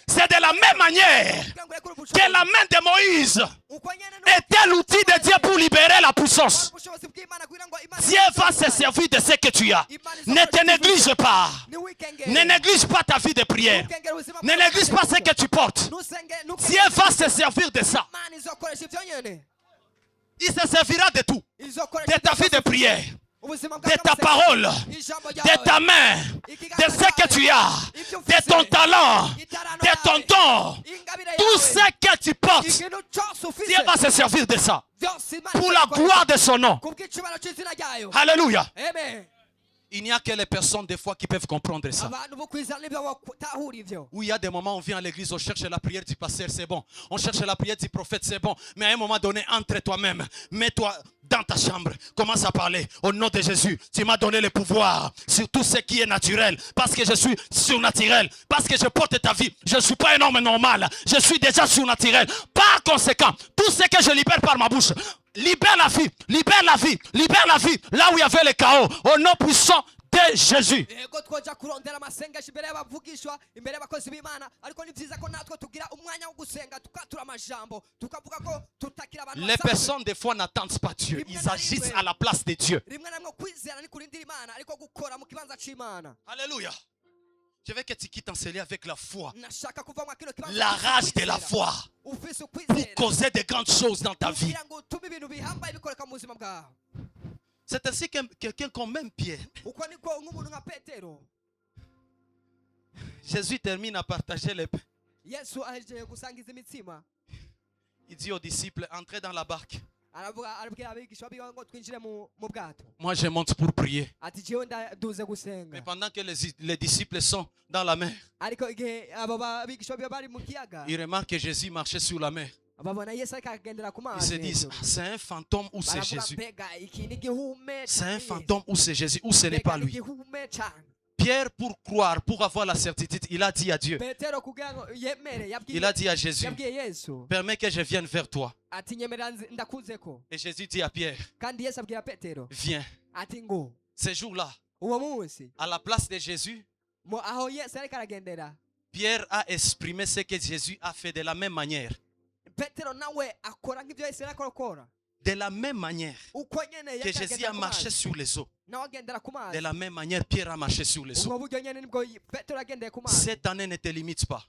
C'est de la même manière que la main de Moïse était l'outil de Dieu pour libérer la puissance. Dieu va se servir de ce que tu as. Ne te néglige pas. Ne néglige pas ta vie de prière. Ne néglige pas ce que tu portes. Dieu va se servir de ça. Il se servira de tout. De ta vie de prière, de ta parole, de ta main, de ce que tu as, de ton talent, de ton don, tout ce que tu portes. Dieu va se servir de ça pour la gloire de son nom. Alléluia. Il n'y a que les personnes des fois qui peuvent comprendre ça. Où il y a des moments où on vient à l'église, on cherche la prière du pasteur, c'est bon. On cherche la prière du prophète, c'est bon. Mais à un moment donné, entre toi-même, mets-toi dans ta chambre, commence à parler au nom de Jésus. Tu m'as donné le pouvoir sur tout ce qui est naturel. Parce que je suis surnaturel. Parce que je porte ta vie. Je ne suis pas un homme normal. Je suis déjà surnaturel. Par conséquent, tout ce que je libère par ma bouche, libère la vie, libère la vie, libère la vie. Là où il y avait le chaos, au nom puissant de Jésus. Les personnes des fois n'attendent pas Dieu. Ils agissent à la place de Dieu. Alléluia. Je veux que tu quittes enseigner avec la foi. La rage de la foi. Pour causer de grandes choses dans ta vie. C'est ainsi que quelqu'un comme même Pierre. Jésus termine à partager les pains. Il dit aux disciples, entrez dans la barque. Moi je monte pour prier. Mais pendant que les disciples sont dans la mer, ils remarquent que Jésus marchait sur la mer. Ils se disent, c'est un fantôme ou c'est Jésus. C'est un fantôme ou c'est Jésus ou ce n'est pas lui. Pierre, pour croire, pour avoir la certitude, il a dit à Dieu. Il a dit à Jésus, permets que je vienne vers toi. Et Jésus dit à Pierre, viens. Ce jour-là, à la place de Jésus, Pierre a exprimé ce que Jésus a fait de la même manière. De la même manière que Jésus a marché sur les eaux. De la même manière, Pierre a marché sur les eaux. Cette année ne te limite pas.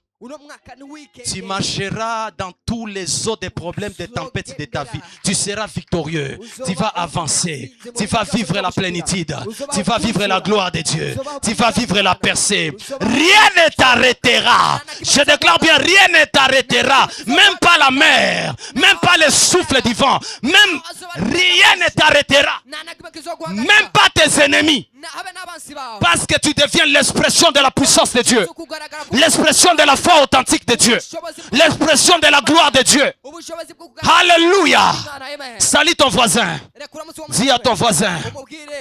Tu marcheras dans tous les eaux des problèmes, des tempêtes de ta vie. Tu seras victorieux. Tu vas avancer. Tu vas vivre la plénitude. Tu vas vivre la gloire de Dieu. Tu vas vivre la percée. Rien ne t'arrêtera. Je déclare bien, rien ne t'arrêtera. Même pas la mer. Même pas le souffle du vent. Même rien ne t'arrêtera. Même pas tes ennemis. Parce que tu deviens l'expression de la puissance de Dieu. L'expression de la foi authentique de Dieu. L'expression de la gloire de Dieu. Alléluia. Salue ton voisin. Dis à ton voisin,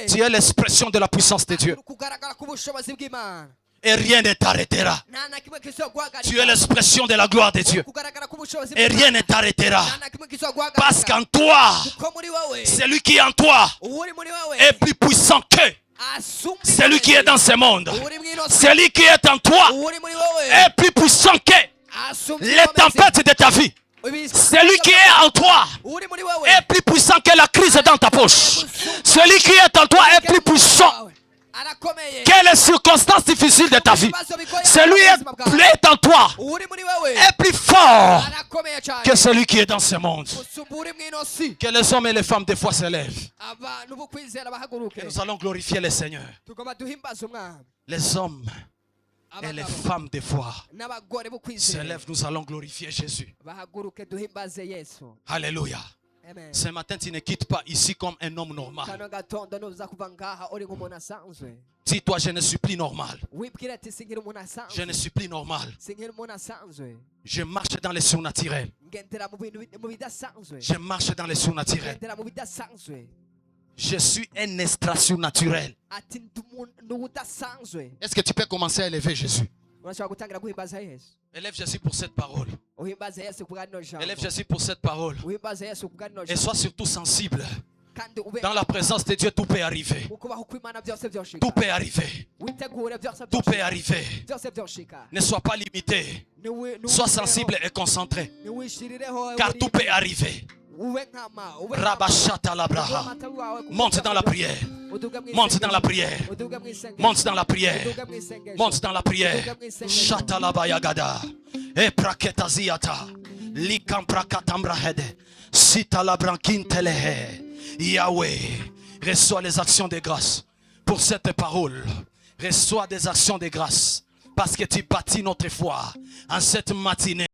tu es l'expression de la puissance de Dieu. Et rien ne t'arrêtera. Tu es l'expression de la gloire de Dieu. Et rien ne t'arrêtera. Parce qu'en toi, celui qui est en toi est plus puissant que celui qui est dans ce monde. Celui qui est en toi est plus puissant que les tempêtes de ta vie. Celui qui est en toi est plus puissant que la crise dans ta poche. Celui qui est en toi est plus puissant que les circonstances difficiles de ta vie. Celui qui est en toi est plus fort que celui qui est dans ce monde. Que les hommes et les femmes des fois se lèvent. Et nous allons glorifier le Seigneur. Les hommes et les femmes des fois se lèvent, nous allons glorifier Jésus. Alléluia. Ce matin, tu ne quittes pas ici comme un homme normal. Dis-toi, je ne suis plus normal. Je ne suis plus normal. Je marche dans les surnaturels. Je marche dans les surnaturels. Je suis un extra surnaturel. Est-ce que tu peux commencer à élever Jésus? Élève Jésus pour cette parole. Élève Jésus pour cette parole. Et sois surtout sensible. Dans la présence de Dieu, tout peut arriver. Tout peut arriver. Tout peut arriver. Ne sois pas limité. Sois sensible et concentré. Car tout peut arriver. Rabashata labraha. Monte dans la prière. Monte dans la prière. Monte dans la prière. Monte dans la prière. Shata labayagada. E praketaziata. Likam prakatambrahede. Sita labrankintelehe. Yahweh, reçois les actions de grâce pour cette parole. Reçois des actions de grâce parce que tu bâtis notre foi en cette matinée.